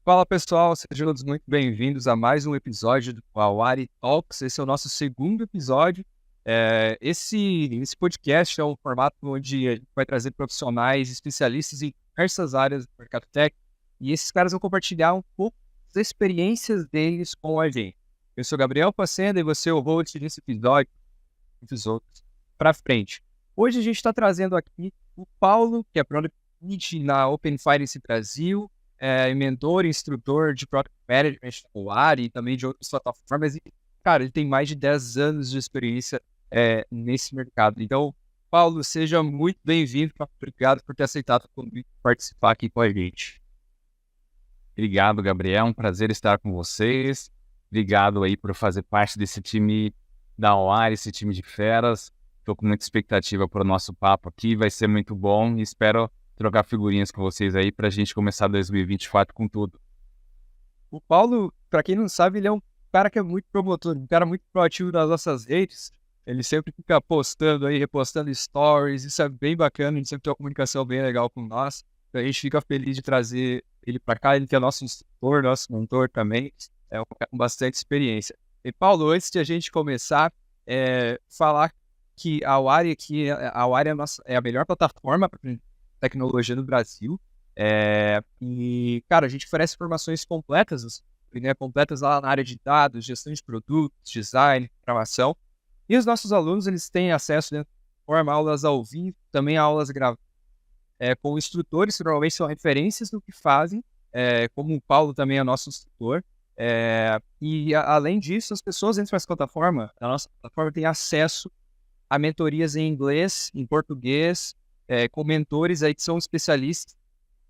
Fala pessoal, sejam todos muito bem-vindos a mais um episódio do Awari Talks. Esse é o nosso segundo episódio. Esse podcast é um formato onde a gente vai trazer profissionais, especialistas em diversas áreas do mercado tech, e esses caras vão compartilhar um pouco das experiências deles com a gente. Eu sou Gabriel Facenda e você é o host desse episódio, dos outros, para frente. Hoje a gente está trazendo aqui o Paulo, que é Product Lead na Open Finance Brasil, mentor e instrutor de Product Management no Awari e também de outras plataformas. E, cara, ele tem mais de 10 anos de experiência nesse mercado. Então, Paulo, seja muito bem-vindo. Obrigado por ter aceitado o convite de participar aqui com a gente. Obrigado, Gabriel. Um prazer estar com vocês. Obrigado aí por fazer parte desse time da Awari, esse time de feras. Estou com muita expectativa para o nosso papo aqui. Vai ser muito bom e espero trocar figurinhas com vocês aí para a gente começar 2024 com tudo. O Paulo, para quem não sabe, ele é um cara que é muito promotor, um cara muito proativo nas nossas redes. Ele sempre fica postando aí, repostando stories, isso é bem bacana, a gente sempre tem uma comunicação bem legal com nós. A gente fica feliz de trazer ele para cá, ele que é nosso instrutor, nosso mentor também, é um cara com bastante experiência. E Paulo, antes de a gente começar, falar que a Awari aqui, a Awari é a melhor plataforma para tecnologia no Brasil. E, cara, a gente oferece formações completas, né, completas lá na área de dados, gestão de produtos, design, programação. E os nossos alunos, eles têm acesso, né, a aulas ao vivo, também a aulas gravadas, com instrutores que normalmente são referências no que fazem, como o Paulo também é nosso instrutor. Além disso, as pessoas dentro dessa plataforma, a nossa plataforma tem acesso a mentorias em inglês, em português, com mentores aí que são especialistas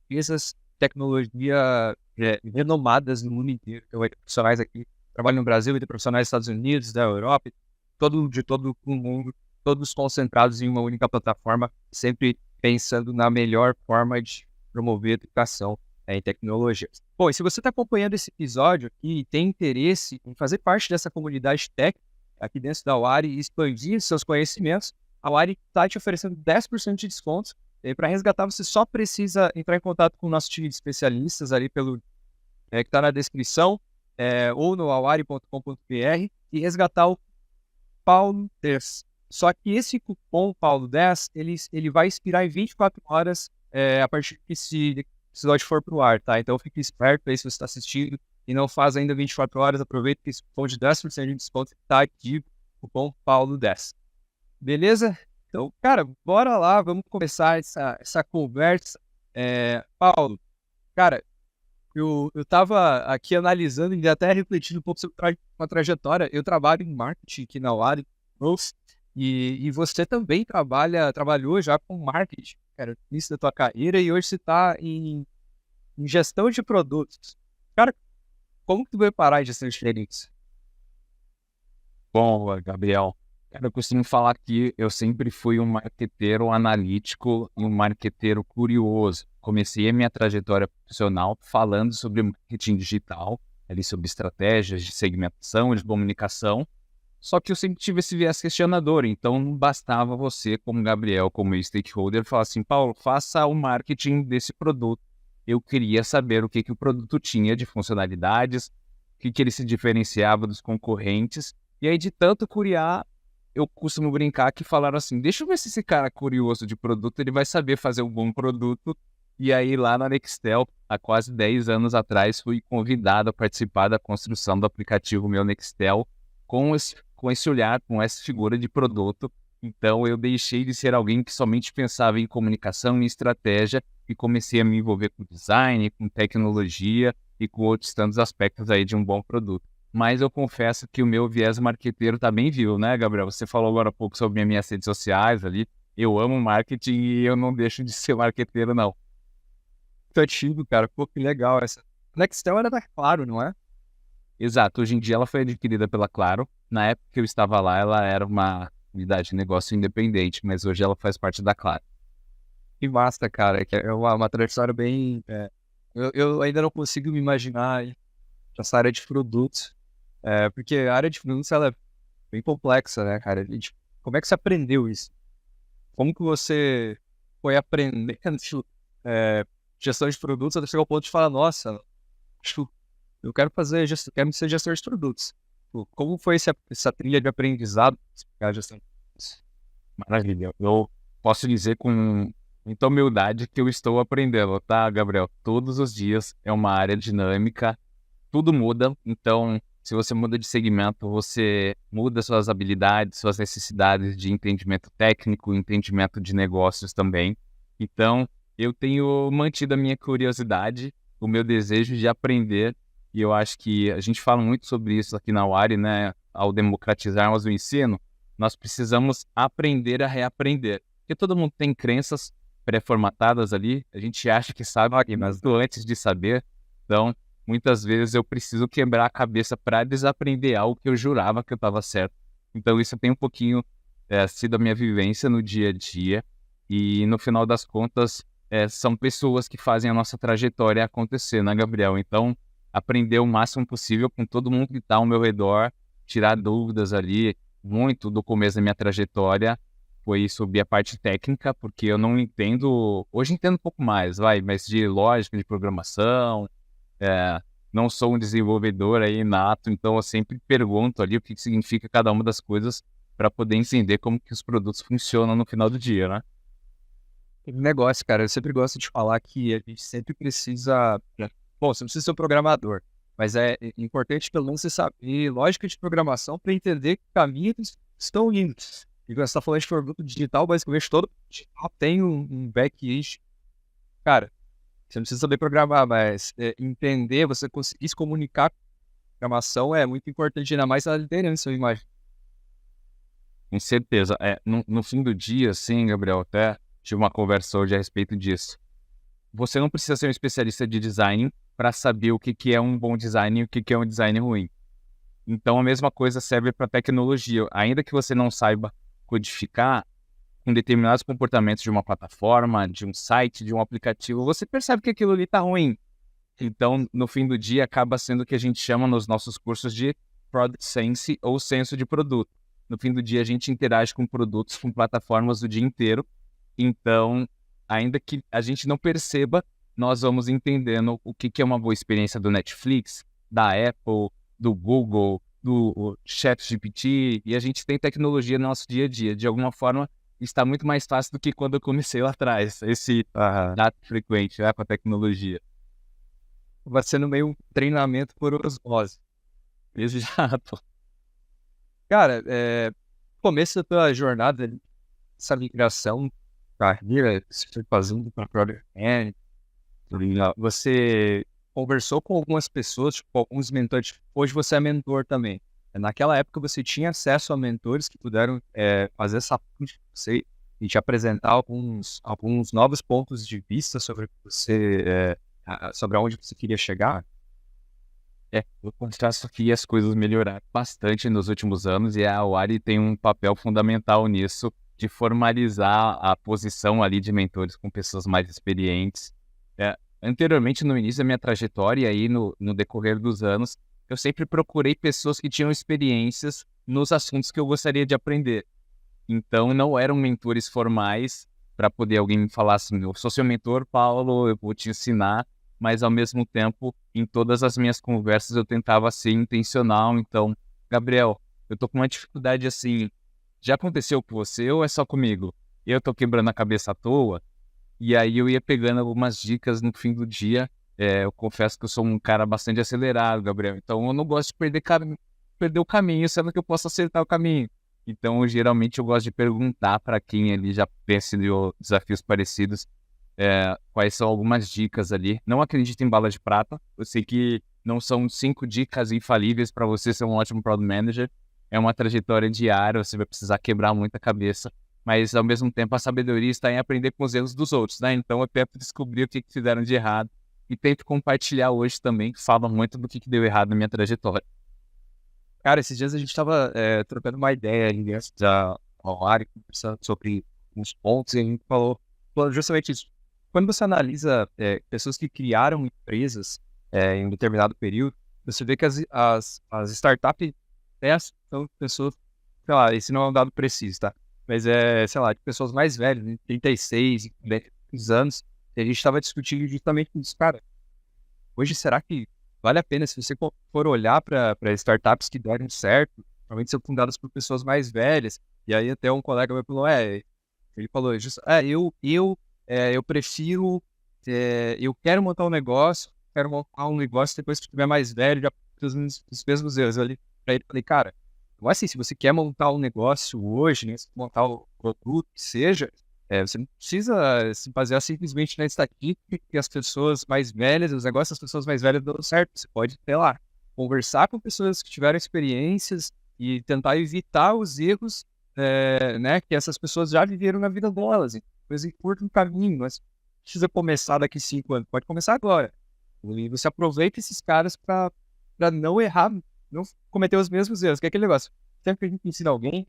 em essas tecnologias renomadas no mundo inteiro. Então, vai ter profissionais aqui, trabalham no Brasil, vai ter profissionais dos Estados Unidos, da Europa, de todo o mundo, todos concentrados em uma única plataforma, sempre pensando na melhor forma de promover a educação em tecnologias. Bom, e se você está acompanhando esse episódio aqui e tem interesse em fazer parte dessa comunidade técnica aqui dentro da Awari e expandir seus conhecimentos, a Awari está te oferecendo 10% de desconto. Para resgatar, você só precisa entrar em contato com o nosso time de especialistas ali que está na descrição, ou no awari.com.br e resgatar o Paulo 10. Só que esse cupom Paulo 10, ele vai expirar em 24 horas a partir que esse episódio for para o ar, tá? Então fique esperto aí se você está assistindo e não faz ainda 24 horas, aproveita que esse cupom de 10% de desconto está ativo, cupom Paulo 10. Beleza? Então, cara, bora lá, vamos começar essa conversa. Paulo, cara, eu tava aqui analisando e até refletindo um pouco sobre uma trajetória. Eu trabalho em marketing aqui na Awari, e você também trabalhou já com marketing, cara, no início da tua carreira, e hoje você está em gestão de produtos. Cara, como que tu veio parar em gestão de produtos? Bom, Gabriel, eu costumo falar que eu sempre fui um marqueteiro analítico e um marqueteiro curioso. Comecei a minha trajetória profissional falando sobre marketing digital, ali sobre estratégias de segmentação, de comunicação, só que eu sempre tive esse viés questionador, então não bastava você, como Gabriel, como stakeholder, falar assim, Paulo, faça o marketing desse produto. Eu queria saber o que o produto tinha de funcionalidades, o que ele se diferenciava dos concorrentes, e aí de tanto curiar, eu costumo brincar que falaram assim, deixa eu ver se esse cara curioso de produto, ele vai saber fazer um bom produto. E aí lá na Nextel, há quase 10 anos atrás, fui convidado a participar da construção do aplicativo Meu Nextel com esse olhar, com essa figura de produto. Então eu deixei de ser alguém que somente pensava em comunicação e estratégia e comecei a me envolver com design, com tecnologia e com outros tantos aspectos aí de um bom produto. Mas eu confesso que o meu viés marqueteiro também viu, né, Gabriel? Você falou agora há pouco sobre as minhas redes sociais ali. Eu amo marketing e eu não deixo de ser marqueteiro, não. Tô antigo, cara. Pô, que legal essa. Nextel era da Claro, não é? Exato. Hoje em dia ela foi adquirida pela Claro. Na época que eu estava lá, ela era uma unidade de negócio independente, mas hoje ela faz parte da Claro. Que massa, cara. Que é uma trajetória bem... eu ainda não consigo me imaginar essa área de produtos. Porque a área de produtos, ela é bem complexa, né, cara? Como é que você aprendeu isso? Como que você foi aprendendo gestão de produtos até chegar ao ponto de falar, nossa, Tipo, eu quero fazer gestão, quero ser gestor de produtos. Tipo, como foi essa trilha de aprendizado pra explicar a gestão de produtos? Maravilha. Eu posso dizer com muita humildade que eu estou aprendendo, tá, Gabriel? Todos os dias é uma área dinâmica, tudo muda. Então, se você muda de segmento, você muda suas habilidades, suas necessidades de entendimento técnico, entendimento de negócios também. Então, eu tenho mantido a minha curiosidade, o meu desejo de aprender, e eu acho que a gente fala muito sobre isso aqui na Wari, né? Ao democratizarmos o ensino, nós precisamos aprender a reaprender. Porque todo mundo tem crenças pré-formatadas ali, a gente acha que sabe, mas antes de saber. Então, muitas vezes eu preciso quebrar a cabeça para desaprender algo que eu jurava que eu estava certo. Então, isso tem um pouquinho sido a minha vivência no dia a dia. E, no final das contas, são pessoas que fazem a nossa trajetória acontecer, né, Gabriel? Então, aprender o máximo possível com todo mundo que está ao meu redor, tirar dúvidas ali. Muito do começo da minha trajetória foi sobre a parte técnica, porque eu não entendo... Hoje entendo um pouco mais, mas de lógica, de programação, não sou um desenvolvedor aí nato, então eu sempre pergunto ali o que significa cada uma das coisas para poder entender como que os produtos funcionam no final do dia, né? Tem um negócio, cara, eu sempre gosto de falar que a gente sempre precisa. Bom, você não precisa ser um programador, mas é importante pelo menos você saber lógica de programação para entender que caminho que estão indo. E quando você está falando de produto digital, basicamente todo digital tem um back-end. Cara, você não precisa saber programar, mas entender, você conseguir se comunicar com programação é muito importante, ainda mais na liderança, eu imagino. Com certeza. No fim do dia, sim, Gabriel, até tive uma conversa hoje a respeito disso. Você não precisa ser um especialista de design para saber o que que é um bom design e o que que é um design ruim. Então, a mesma coisa serve para tecnologia. Ainda que você não saiba codificar com determinados comportamentos de uma plataforma, de um site, de um aplicativo, você percebe que aquilo ali está ruim. Então, no fim do dia, acaba sendo o que a gente chama nos nossos cursos de Product Sense ou senso de produto. No fim do dia, a gente interage com produtos, com plataformas o dia inteiro. Então, ainda que a gente não perceba, nós vamos entendendo o que que é uma boa experiência do Netflix, da Apple, do Google, do ChatGPT, e a gente tem tecnologia no nosso dia a dia. De alguma forma, está muito mais fácil do que quando eu comecei lá atrás, esse dado frequente, com a tecnologia. Vai sendo meio um treinamento por osmose. Exato. Cara, começo da tua jornada, essa migração, carreira, você foi fazendo para Product Manager, você conversou com algumas pessoas, tipo, alguns mentores. Hoje você é mentor também. Naquela época você tinha acesso a mentores que puderam fazer essa ponte com você e te apresentar alguns novos pontos de vista sobre você, sobre aonde você queria chegar. Eu confesso que as coisas melhoraram bastante nos últimos anos e a Wari tem um papel fundamental nisso, de formalizar a posição ali de mentores com pessoas mais experientes. Anteriormente, no início da minha trajetória e aí no decorrer dos anos, eu sempre procurei pessoas que tinham experiências nos assuntos que eu gostaria de aprender. Então, não eram mentores formais para poder alguém me falar assim, eu sou seu mentor, Paulo, eu vou te ensinar, mas ao mesmo tempo, em todas as minhas conversas, eu tentava ser intencional. Então, Gabriel, eu tô com uma dificuldade assim, já aconteceu com você ou é só comigo? Eu tô quebrando a cabeça à toa, e aí eu ia pegando algumas dicas no fim do dia. Eu confesso que eu sou um cara bastante acelerado, Gabriel, então eu não gosto de perder o caminho, sendo que eu posso acertar o caminho. Então, geralmente, eu gosto de perguntar para quem ali já venceu desafios parecidos, quais são algumas dicas ali. Não acredito em bala de prata. Eu sei que não são 5 dicas infalíveis para você ser um ótimo Product Manager. É uma trajetória diária, você vai precisar quebrar muita cabeça. Mas, ao mesmo tempo, a sabedoria está em aprender com os erros dos outros, né? Então, eu tento descobrir o que fizeram de errado e tento compartilhar hoje também, que fala muito do que deu errado na minha trajetória. Cara, esses dias a gente estava trocando uma ideia ali antes da área, conversando sobre uns pontos, e a gente falou justamente isso. Quando você analisa pessoas que criaram empresas em um determinado período, você vê que as startups são pessoas, sei lá, esse não é um dado preciso, tá? Mas sei lá, de pessoas mais velhas, de 36, 40 anos, e a gente estava discutindo justamente isso, cara. Hoje, será que vale a pena se você for olhar para startups que deram certo, normalmente são fundadas por pessoas mais velhas. E aí até um colega me falou, ele falou, eu prefiro, eu quero montar um negócio, depois que estiver mais velho, já os mesmos erros. Eu olhei pra ele e falei, cara, não é assim, se você quer montar um negócio hoje, né, se montar o produto que seja, você não precisa se basear simplesmente na estatística que as pessoas mais velhas, os negócios das pessoas mais velhas dão certo. Você pode, sei lá, conversar com pessoas que tiveram experiências e tentar evitar os erros, né, que essas pessoas já viveram na vida delas. Depois encurta um caminho, mas não precisa começar daqui 5 anos, pode começar agora. E você aproveita esses caras para não errar, não cometer os mesmos erros, que é aquele negócio. Sempre que a gente ensina alguém,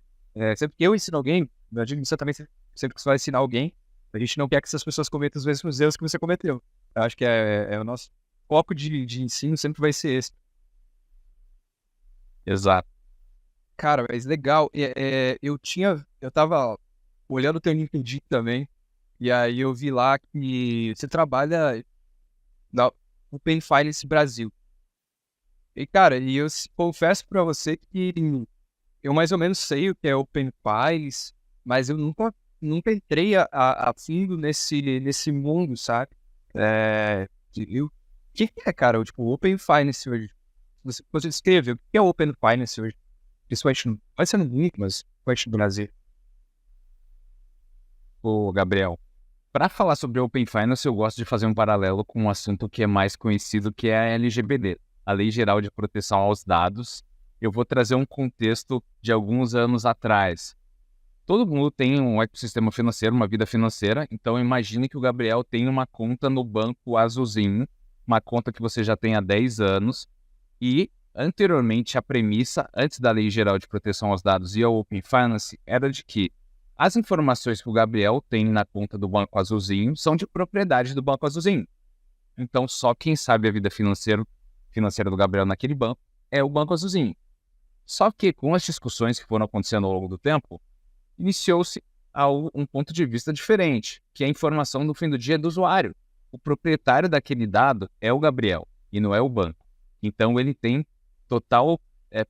sempre que eu ensino alguém, eu digo você também, sempre que você vai ensinar alguém, a gente não quer que essas pessoas cometam os mesmos erros que você cometeu. Eu acho que é o nosso foco de ensino sempre vai ser esse. Exato. Cara, mas legal. Eu tava olhando o teu LinkedIn também, e aí eu vi lá que você trabalha na Open Finance Brasil. E, cara, confesso pra você que eu mais ou menos sei o que é Open Finance, mas eu nunca entrei a fundo nesse mundo, sabe? O que é, cara, tipo, Open Finance hoje? Você descreve o que é Open Finance hoje? Principalmente, vai ser no mundo, mas principalmente no Brasil. Ô, Gabriel, para falar sobre Open Finance, eu gosto de fazer um paralelo com um assunto que é mais conhecido, que é a LGPD, a Lei Geral de Proteção aos Dados. Eu vou trazer um contexto de alguns anos atrás. Todo mundo tem um ecossistema financeiro, uma vida financeira, então imagine que o Gabriel tem uma conta no Banco Azulzinho, uma conta que você já tem há 10 anos, e anteriormente a premissa, antes da Lei Geral de Proteção aos Dados e a Open Finance, era de que as informações que o Gabriel tem na conta do Banco Azulzinho são de propriedade do Banco Azulzinho. Então, só quem sabe a vida financeira do Gabriel naquele banco é o Banco Azulzinho. Só que com as discussões que foram acontecendo ao longo do tempo, iniciou-se um ponto de vista diferente, que é a informação no fim do dia é do usuário. O proprietário daquele dado é o Gabriel e não é o banco. Então, ele tem total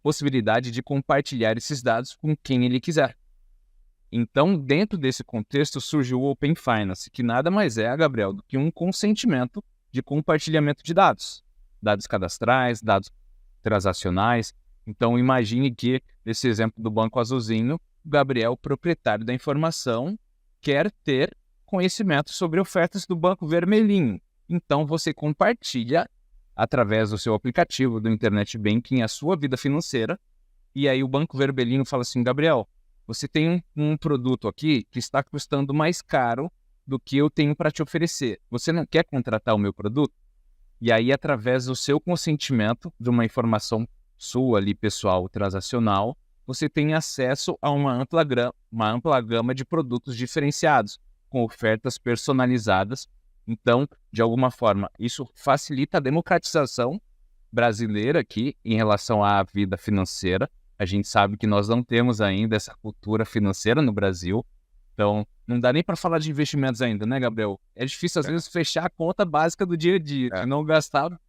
possibilidade de compartilhar esses dados com quem ele quiser. Então, dentro desse contexto, surgiu o Open Finance, que nada mais é, Gabriel, do que um consentimento de compartilhamento de dados. Dados cadastrais, dados transacionais. Então, imagine que, nesse exemplo do Banco Azulzinho, o Gabriel, proprietário da informação, quer ter conhecimento sobre ofertas do Banco Vermelhinho. Então, você compartilha, através do seu aplicativo, do Internet Banking, a sua vida financeira. E aí o Banco Vermelhinho fala assim, Gabriel, você tem um produto aqui que está custando mais caro do que eu tenho para te oferecer. Você não quer contratar o meu produto? E aí, através do seu consentimento, de uma informação sua ali, pessoal, transacional, você tem acesso a uma ampla gama de produtos diferenciados, com ofertas personalizadas. Então, de alguma forma, isso facilita a democratização brasileira aqui em relação à vida financeira. A gente sabe que nós não temos ainda essa cultura financeira no Brasil. Então, não dá nem para falar de investimentos ainda, né, Gabriel? É difícil, às vezes, fechar a conta básica do dia a dia, e não gastar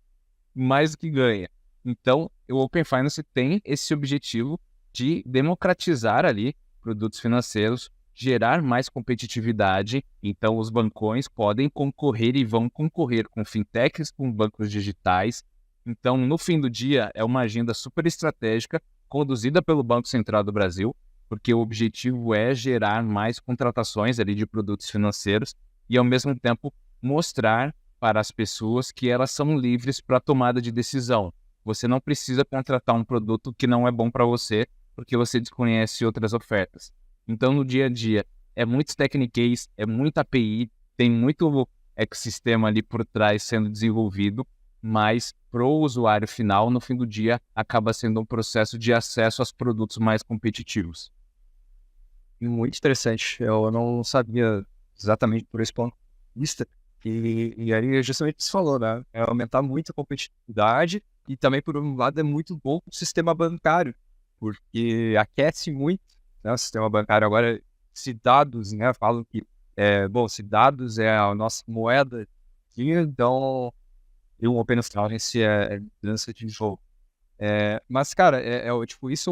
mais do que ganha. Então, o Open Finance tem esse objetivo de democratizar ali produtos financeiros, gerar mais competitividade. Então, os bancões podem concorrer e vão concorrer com fintechs, com bancos digitais. Então, no fim do dia, é uma agenda super estratégica conduzida pelo Banco Central do Brasil, porque o objetivo é gerar mais contratações ali de produtos financeiros e, ao mesmo tempo, mostrar para as pessoas que elas são livres para a tomada de decisão. Você não precisa contratar um produto que não é bom para você, porque você desconhece outras ofertas. Então, no dia a dia, é muitos techniques, é muita API, tem muito ecossistema ali por trás sendo desenvolvido, mas para o usuário final, no fim do dia, acaba sendo um processo de acesso aos produtos mais competitivos. Muito interessante. Eu não sabia exatamente por esse ponto de vista. E aí, é justamente o que você falou, né? É aumentar muito a competitividade e também, por um lado, é muito bom para o sistema bancário, porque aquece muito, né, o sistema bancário. Agora, se dados, né, falam que, se dados é a nossa moeda, então E o Open Finance é mudança de jogo. Mas, cara, tipo, isso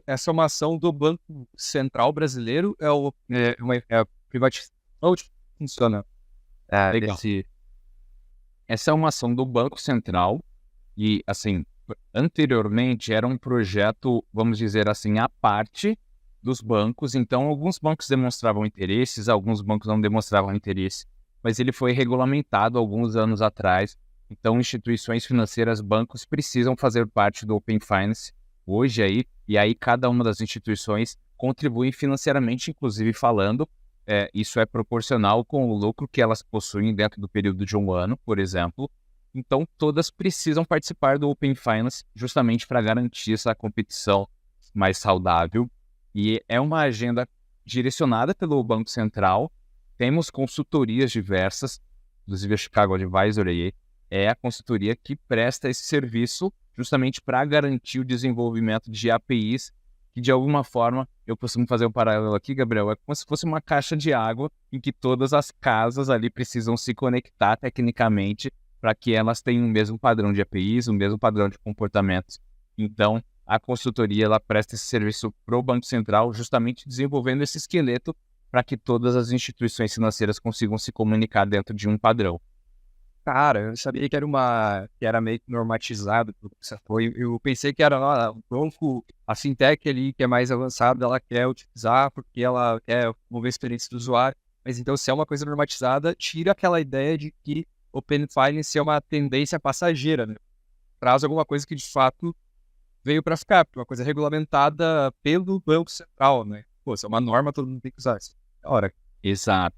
essa é uma ação do Banco Central brasileiro, é a privatização, tipo, funciona Legal. esse... Essa é uma ação do Banco Central e, assim, anteriormente era um projeto, vamos dizer assim, à parte dos bancos. Então, alguns bancos demonstravam interesses, alguns bancos não demonstravam interesse, mas ele foi regulamentado alguns anos atrás. Então, instituições financeiras, bancos precisam fazer parte do Open Finance hoje aí, e aí cada uma das instituições contribui financeiramente, inclusive falando. Isso é proporcional com o lucro que elas possuem dentro do período de um ano, por exemplo. Então, todas precisam participar do Open Finance justamente para garantir essa competição mais saudável. E é uma agenda direcionada pelo Banco Central. Temos consultorias diversas, inclusive a Chicago Advisory é a consultoria que presta esse serviço justamente para garantir o desenvolvimento de APIs que, de alguma forma, eu costumo fazer um paralelo aqui, Gabriel, é como se fosse uma caixa de água em que todas as casas ali precisam se conectar tecnicamente para que elas tenham o mesmo padrão de APIs, o mesmo padrão de comportamentos. Então, a consultoria ela presta esse serviço para o Banco Central, justamente desenvolvendo esse esqueleto para que todas as instituições financeiras consigam se comunicar dentro de um padrão. Cara, eu sabia que era meio que normatizado. Eu pensei que era o banco, a fintech ali que é mais avançada, ela quer utilizar porque ela quer mover a experiência do usuário. Mas então, se é uma coisa normatizada, tira aquela ideia de que Open Finance é uma tendência passageira, né? Traz alguma coisa que de fato veio para ficar, uma coisa regulamentada pelo Banco Central, né? Pô, se é uma norma, todo mundo tem que usar isso. Ora, Exato.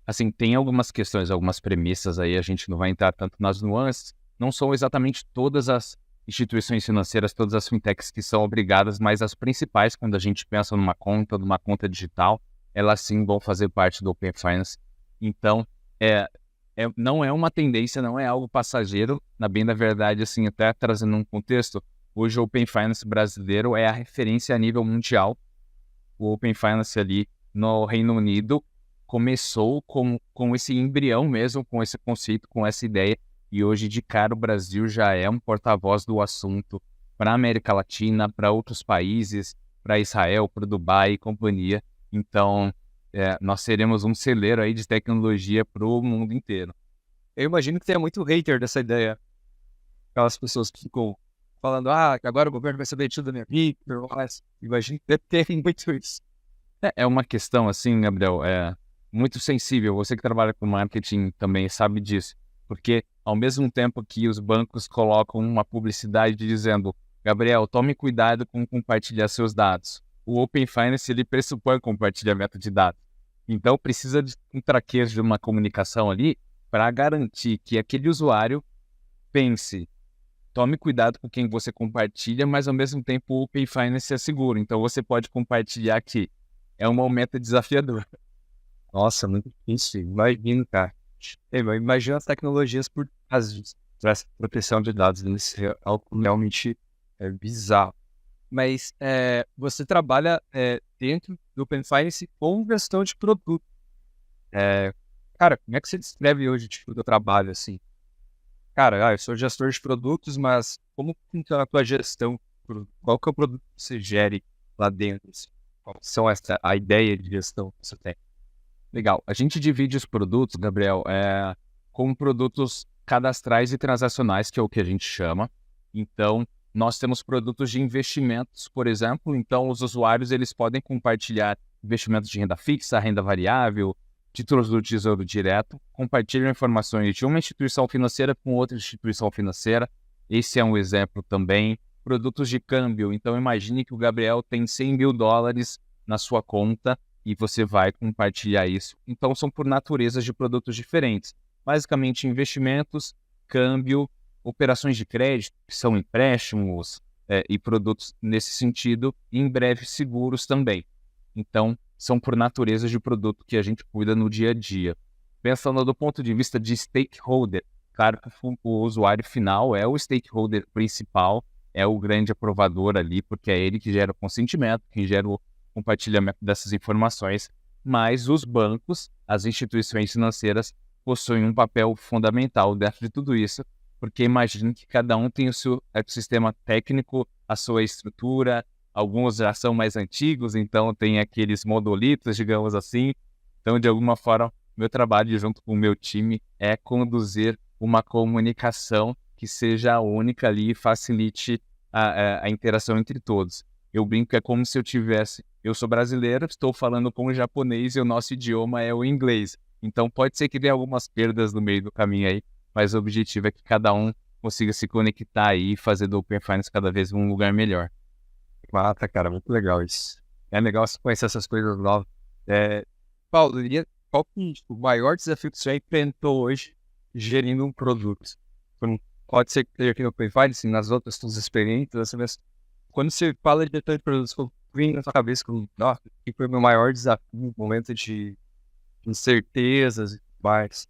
Assim, tem algumas questões, algumas premissas aí, a gente não vai entrar tanto nas nuances. Não são exatamente todas as instituições financeiras, todas as fintechs que são obrigadas, mas as principais, quando a gente pensa numa conta digital, elas sim vão fazer parte do Open Finance. Então, não é uma tendência, não é algo passageiro, na bem da verdade, assim, até trazendo um contexto, hoje o Open Finance brasileiro é a referência a nível mundial. O Open Finance ali no Reino Unido começou com esse embrião mesmo, com esse conceito, com essa ideia, e hoje de cara o Brasil já é um porta-voz do assunto para a América Latina, para outros países, para Israel, para Dubai e companhia. Então, nós seremos um celeiro aí de tecnologia para o mundo inteiro. eu imagino que tenha muito hater dessa ideia. Aquelas pessoas que ficam falando, agora o governo vai saber tudo da minha vida, mas imagino que deve ter muito isso. É uma questão, assim, Gabriel, muito sensível. Você que trabalha com marketing também sabe disso. Porque, ao mesmo tempo que os bancos colocam uma publicidade dizendo Gabriel, tome cuidado com compartilhar seus dados. O Open Finance, ele pressupõe compartilhamento de dados. Então, precisa de um traquejo de uma comunicação ali para garantir que aquele usuário pense, tome cuidado com quem você compartilha, mas, ao mesmo tempo, o Open Finance é seguro. Então, você pode compartilhar aqui. É uma meta desafiadora. Nossa, muito difícil. Imagino, cara. Imagina as tecnologias por trás disso. Pra essa proteção de dados. Isso é algo realmente bizarro. Mas você trabalha dentro do Open Finance com gestão de produto. Cara, como é que você descreve hoje tipo, o teu trabalho, assim? Cara, eu sou gestor de produtos, mas como funciona a tua gestão? Qual que é o produto que você gere lá dentro? Assim? Qual são a ideia de gestão que você tem? Legal. A gente divide os produtos, Gabriel, como produtos cadastrais e transacionais, que é o que a gente chama. Então, nós temos produtos de investimentos, por exemplo. Então, os usuários eles podem compartilhar investimentos de renda fixa, renda variável, títulos do Tesouro Direto, compartilham informações de uma instituição financeira com outra instituição financeira. Esse é um exemplo também. Produtos de câmbio. Então, imagine que o Gabriel tem $100 mil na sua conta e você vai compartilhar isso. Então, são por naturezas de produtos diferentes. Basicamente, investimentos, câmbio, operações de crédito, que são empréstimos e produtos nesse sentido, e em breve seguros também. Então, são por natureza de produto que a gente cuida no dia a dia. Pensando do ponto de vista de stakeholder, claro que o usuário final é o stakeholder principal, é o grande aprovador ali, porque é ele que gera o consentimento, que gera o compartilhamento dessas informações, mas os bancos, as instituições financeiras, possuem um papel fundamental dentro de tudo isso, porque imagino que cada um tem o seu ecossistema técnico, a sua estrutura, alguns já são mais antigos, então tem aqueles monolitos, digamos assim. Então, de alguma forma, meu trabalho junto com o meu time é conduzir uma comunicação que seja única ali e facilite a interação entre todos. Eu brinco que é como se eu sou brasileiro, estou falando com o japonês e o nosso idioma é o inglês. Então pode ser que dê algumas perdas no meio do caminho aí, mas o objetivo é que cada um consiga se conectar aí e fazer do Open Finance cada vez um lugar melhor. Mata, cara, muito legal isso. É legal você conhecer essas coisas novas. Paulo, qual que é o maior desafio que você já enfrentou hoje gerindo um produto? Pode ser que esteja aqui no Open Finance, nas outras suas experiências, assim, mas quando você fala de gestão de produtos, vem na sua cabeça como, nossa, que foi o meu maior desafio, momento de incertezas e tudo mais.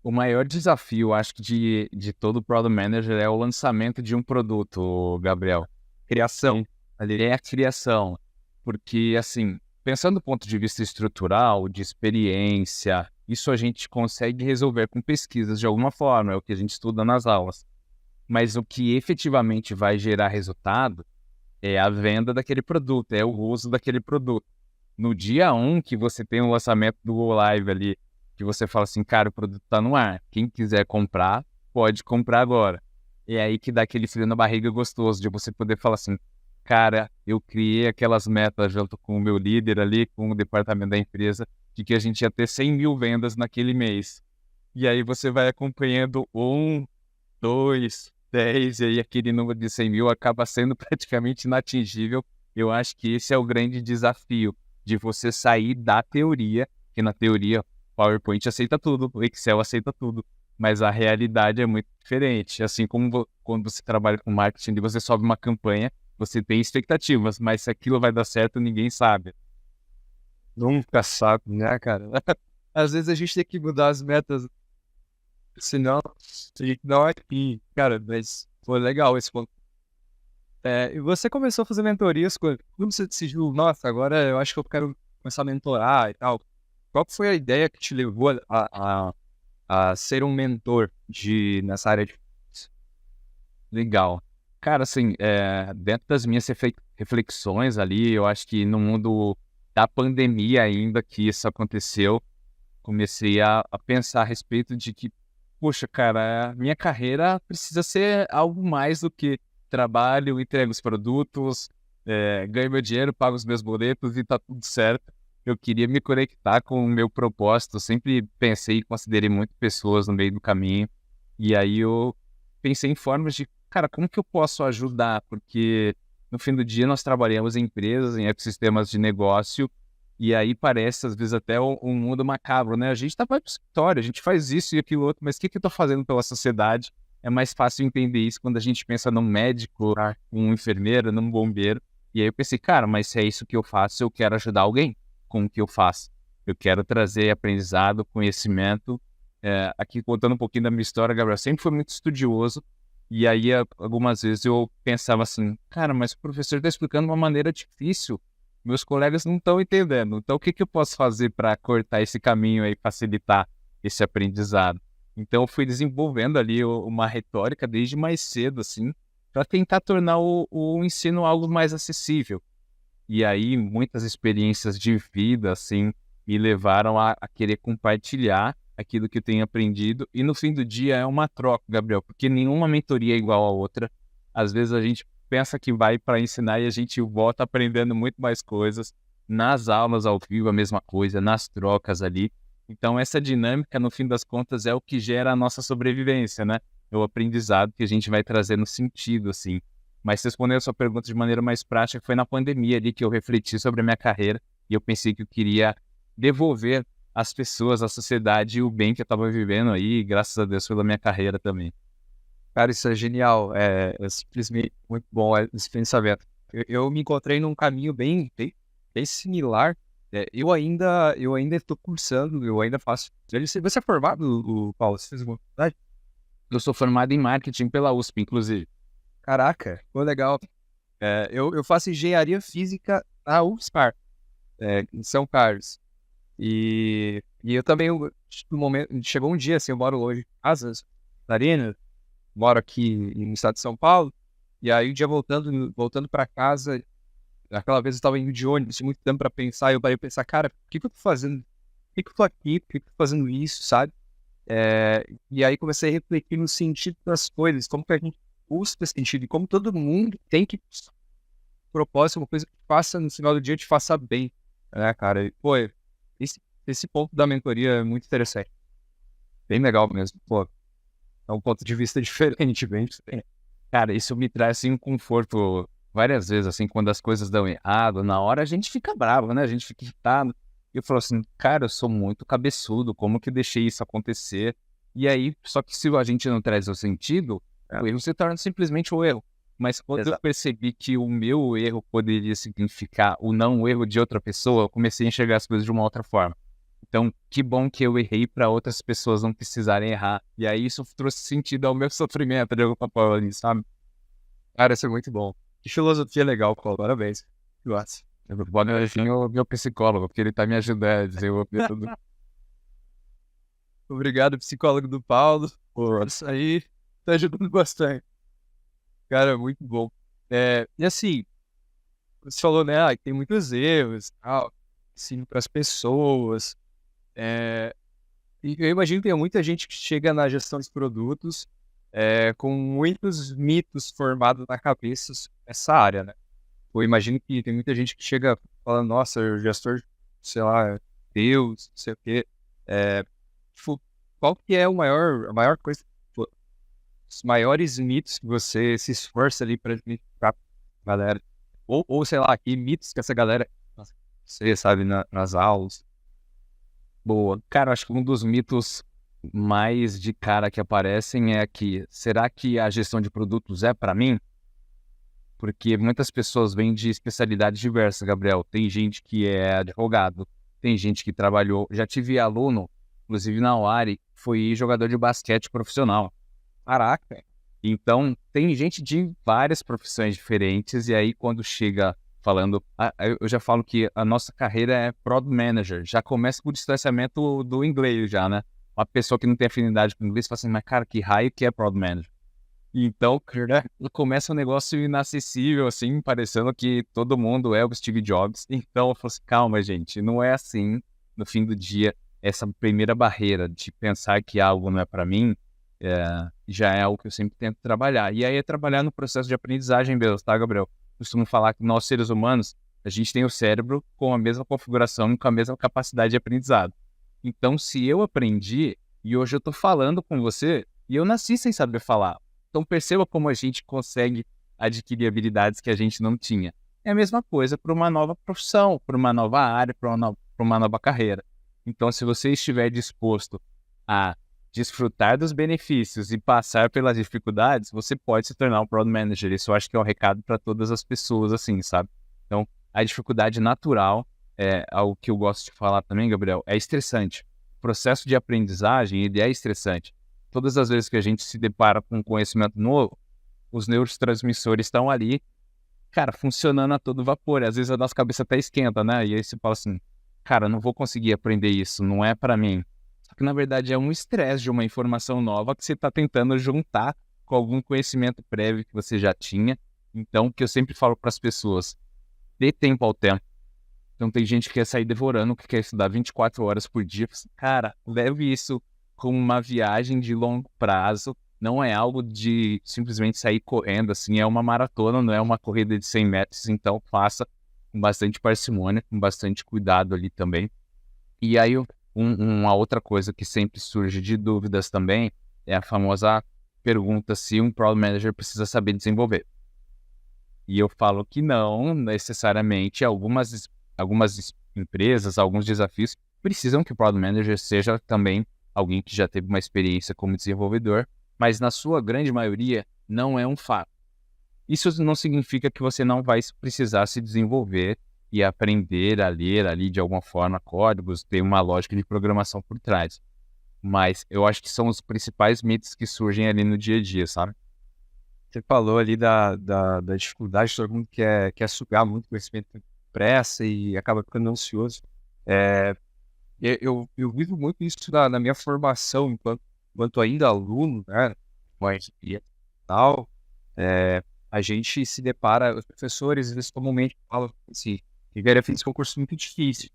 O maior desafio, acho que de todo Product Manager é o lançamento de um produto, Gabriel. Criação ali. É a criação. Porque, assim, pensando do ponto de vista estrutural, de experiência, isso a gente consegue resolver com pesquisas de alguma forma, é o que a gente estuda nas aulas. Mas o que efetivamente vai gerar resultado é a venda daquele produto, é o uso daquele produto. No dia 1 que você tem o lançamento do Go Live ali, que você fala assim, cara, o produto está no ar, quem quiser comprar, pode comprar agora. É aí que dá aquele frio na barriga gostoso, de você poder falar assim, cara, eu criei aquelas metas junto com o meu líder ali, com o departamento da empresa, de que a gente ia ter 100 mil vendas naquele mês. E aí você vai acompanhando 1, 2, 10, e aí aquele número de 100 mil acaba sendo praticamente inatingível. Eu acho que esse é o grande desafio, de você sair da teoria, que na teoria o PowerPoint aceita tudo, o Excel aceita tudo, mas a realidade é muito diferente. Assim como quando você trabalha com marketing e você sobe uma campanha, você tem expectativas, mas se aquilo vai dar certo, ninguém sabe. Nunca sabe, né, cara? Às vezes a gente tem que mudar as metas, senão a gente não é aqui. Cara, mas foi legal esse ponto. E você começou a fazer mentorias quando você decidiu, nossa, agora eu acho que eu quero começar a mentorar e tal. Qual que foi a ideia que te levou a ser um mentor nessa área de... Legal. Cara, assim, dentro das minhas reflexões ali, eu acho que no mundo da pandemia ainda que isso aconteceu, comecei a pensar a respeito de que, poxa, cara, a minha carreira precisa ser algo mais do que trabalho, entrego os produtos, ganho meu dinheiro, pago os meus boletos e tá tudo certo. Eu queria me conectar com o meu propósito, eu sempre pensei e considerei muito pessoas no meio do caminho, e aí eu pensei em formas de, cara, como que eu posso ajudar? Porque no fim do dia nós trabalhamos em empresas, em ecossistemas de negócio, e aí parece, às vezes, até um mundo macabro, né? A gente tá para o escritório, a gente faz isso e aquilo outro, mas o que que eu tô fazendo pela sociedade? É mais fácil entender isso quando a gente pensa num médico, num enfermeiro, num bombeiro. E aí eu pensei, cara, mas se é isso que eu faço, eu quero ajudar alguém com o que eu faço. Eu quero trazer aprendizado, conhecimento. Aqui contando um pouquinho da minha história, Gabriel, eu sempre fui muito estudioso. E aí, algumas vezes eu pensava assim, cara, mas o professor está explicando de uma maneira difícil. Meus colegas não estão entendendo. Então, o que que eu posso fazer para cortar esse caminho aí, facilitar esse aprendizado? Então, eu fui desenvolvendo ali uma retórica desde mais cedo, assim, para tentar tornar o ensino algo mais acessível. E aí, muitas experiências de vida, assim, me levaram a querer compartilhar aquilo que eu tenho aprendido. E no fim do dia é uma troca, Gabriel, porque nenhuma mentoria é igual à outra. Às vezes a gente pensa que vai para ensinar e a gente volta aprendendo muito mais coisas. Nas aulas ao vivo, a mesma coisa, nas trocas ali. Então, essa dinâmica, no fim das contas, é o que gera a nossa sobrevivência, né? É o aprendizado que a gente vai trazer no sentido, assim. Mas respondendo a sua pergunta de maneira mais prática, foi na pandemia ali que eu refleti sobre a minha carreira e eu pensei que eu queria devolver às pessoas, à sociedade, o bem que eu estava vivendo aí, e graças a Deus pela minha carreira também. Cara, isso é genial. É simplesmente muito bom esse pensamento. Eu me encontrei num caminho bem similar. Eu ainda estou cursando, eu ainda faço. Você é formado, Paulo? Você fez alguma faculdade? Eu sou formado em marketing pela USP, inclusive. Caraca, foi legal. Eu faço engenharia física na UFSPar, em São Carlos. E E eu também, no momento, chegou um dia, assim, eu moro longe de casa, Catarina, moro aqui no estado de São Paulo, e aí um dia voltando para casa, aquela vez eu estava indo de ônibus, tinha muito tempo para pensar, e eu parei pensar, cara, por que eu tô fazendo? Por que eu tô aqui? Por que eu tô fazendo isso, sabe? E aí comecei a refletir no sentido das coisas, como que a gente busca sentido, e como todo mundo tem que propósito, uma coisa que faça no final do dia te faça bem, né, cara? E, pô, esse ponto da mentoria é muito interessante. Bem legal mesmo. Pô, é um ponto de vista diferente, bem diferente. Cara, isso me traz, assim, um conforto várias vezes, assim, quando as coisas dão errado, na hora a gente fica bravo, né? A gente fica irritado. E eu falo assim, cara, eu sou muito cabeçudo, como que eu deixei isso acontecer? E aí, só que se a gente não traz o sentido, o erro se torna simplesmente o erro. Mas quando eu percebi que o meu erro poderia significar o não erro de outra pessoa, eu comecei a enxergar as coisas de uma outra forma. Então, que bom que eu errei para outras pessoas não precisarem errar. E aí isso trouxe sentido ao meu sofrimento de alguma forma ali, sabe? Cara, isso é muito bom. Que filosofia legal, Paulo. Parabéns. Nossa. Eu vou agradecer o meu psicólogo, porque ele tá me ajudando a desenvolver tudo. Obrigado, psicólogo do Paulo. Pô, isso aí tá ajudando bastante. Cara, muito bom. E assim, você falou, né, que tem muitos erros, tal, ensino para as pessoas. E eu imagino que tem muita gente que chega na gestão de produtos com muitos mitos formados na cabeça nessa área, né? Eu imagino que tem muita gente que chega falando, nossa, o gestor, sei lá, Deus, não sei o quê. Tipo, qual que é a maior coisa, tipo, os maiores mitos que você se esforça ali para explicar pra galera? Ou sei lá, que mitos que essa galera, nossa, você sabe, nas aulas. Boa. Cara, acho que um dos mitos mais de cara que aparecem é que, será que a gestão de produtos é para mim? Porque muitas pessoas vêm de especialidades diversas, Gabriel. Tem gente que é advogado, tem gente que trabalhou. Já tive aluno, inclusive na UARI, foi jogador de basquete profissional. Caraca, Então, tem gente de várias profissões diferentes, e aí quando chega falando, eu já falo que a nossa carreira é Product Manager, já começa com o distanciamento do inglês já, né? Uma pessoa que não tem afinidade com o inglês fala assim, mas cara, que raio que é Product Manager? Então, né, começa um negócio inacessível, assim, parecendo que todo mundo é o Steve Jobs. Então, eu falo assim, calma, gente, não é assim. No fim do dia, essa primeira barreira de pensar que algo não é para mim, já é algo que eu sempre tento trabalhar. E aí é trabalhar no processo de aprendizagem mesmo, tá, Gabriel? Costumo falar que nós, seres humanos, a gente tem o cérebro com a mesma configuração e com a mesma capacidade de aprendizado. Então, se eu aprendi e hoje eu estou falando com você, e eu nasci sem saber falar. Então, perceba como a gente consegue adquirir habilidades que a gente não tinha. É a mesma coisa para uma nova profissão, para uma nova área, para uma nova carreira. Então, se você estiver disposto a desfrutar dos benefícios e passar pelas dificuldades, você pode se tornar um Product Manager. Isso eu acho que é um recado para todas as pessoas, assim, sabe? Então, a dificuldade natural, algo que eu gosto de falar também, Gabriel, é estressante. O processo de aprendizagem, ele é estressante. Todas as vezes que a gente se depara com um conhecimento novo, os neurotransmissores estão ali, cara, funcionando a todo vapor. Às vezes a nossa cabeça até esquenta, né? E aí você fala assim, cara, não vou conseguir aprender isso, não é para mim. Só que na verdade é um estresse de uma informação nova que você está tentando juntar com algum conhecimento prévio que você já tinha. Então, o que eu sempre falo para as pessoas, dê tempo ao tempo. Então tem gente que quer sair devorando, que quer estudar 24 horas por dia. Cara, leve isso como uma viagem de longo prazo. Não é algo de simplesmente sair correndo, assim, é uma maratona, não é uma corrida de 100 metros. Então faça com bastante parcimônia, com bastante cuidado ali também. E aí uma outra coisa que sempre surge de dúvidas também é a famosa pergunta se um Product Manager precisa saber desenvolver. E eu falo que não necessariamente. Algumas empresas, alguns desafios precisam que o Product Manager seja também alguém que já teve uma experiência como desenvolvedor, mas na sua grande maioria não é um fato. Isso não significa que você não vai precisar se desenvolver e aprender a ler ali de alguma forma códigos, ter uma lógica de programação por trás. Mas eu acho que são os principais mitos que surgem ali no dia a dia, sabe? você falou ali da dificuldade, todo mundo quer sugar muito conhecimento depressa e acaba ficando ansioso. Eu vivo muito isso na minha formação enquanto ainda aluno, né? Mas e tal, a gente se depara, os professores, eles comumente falam assim, engenharia física é um curso muito difícil.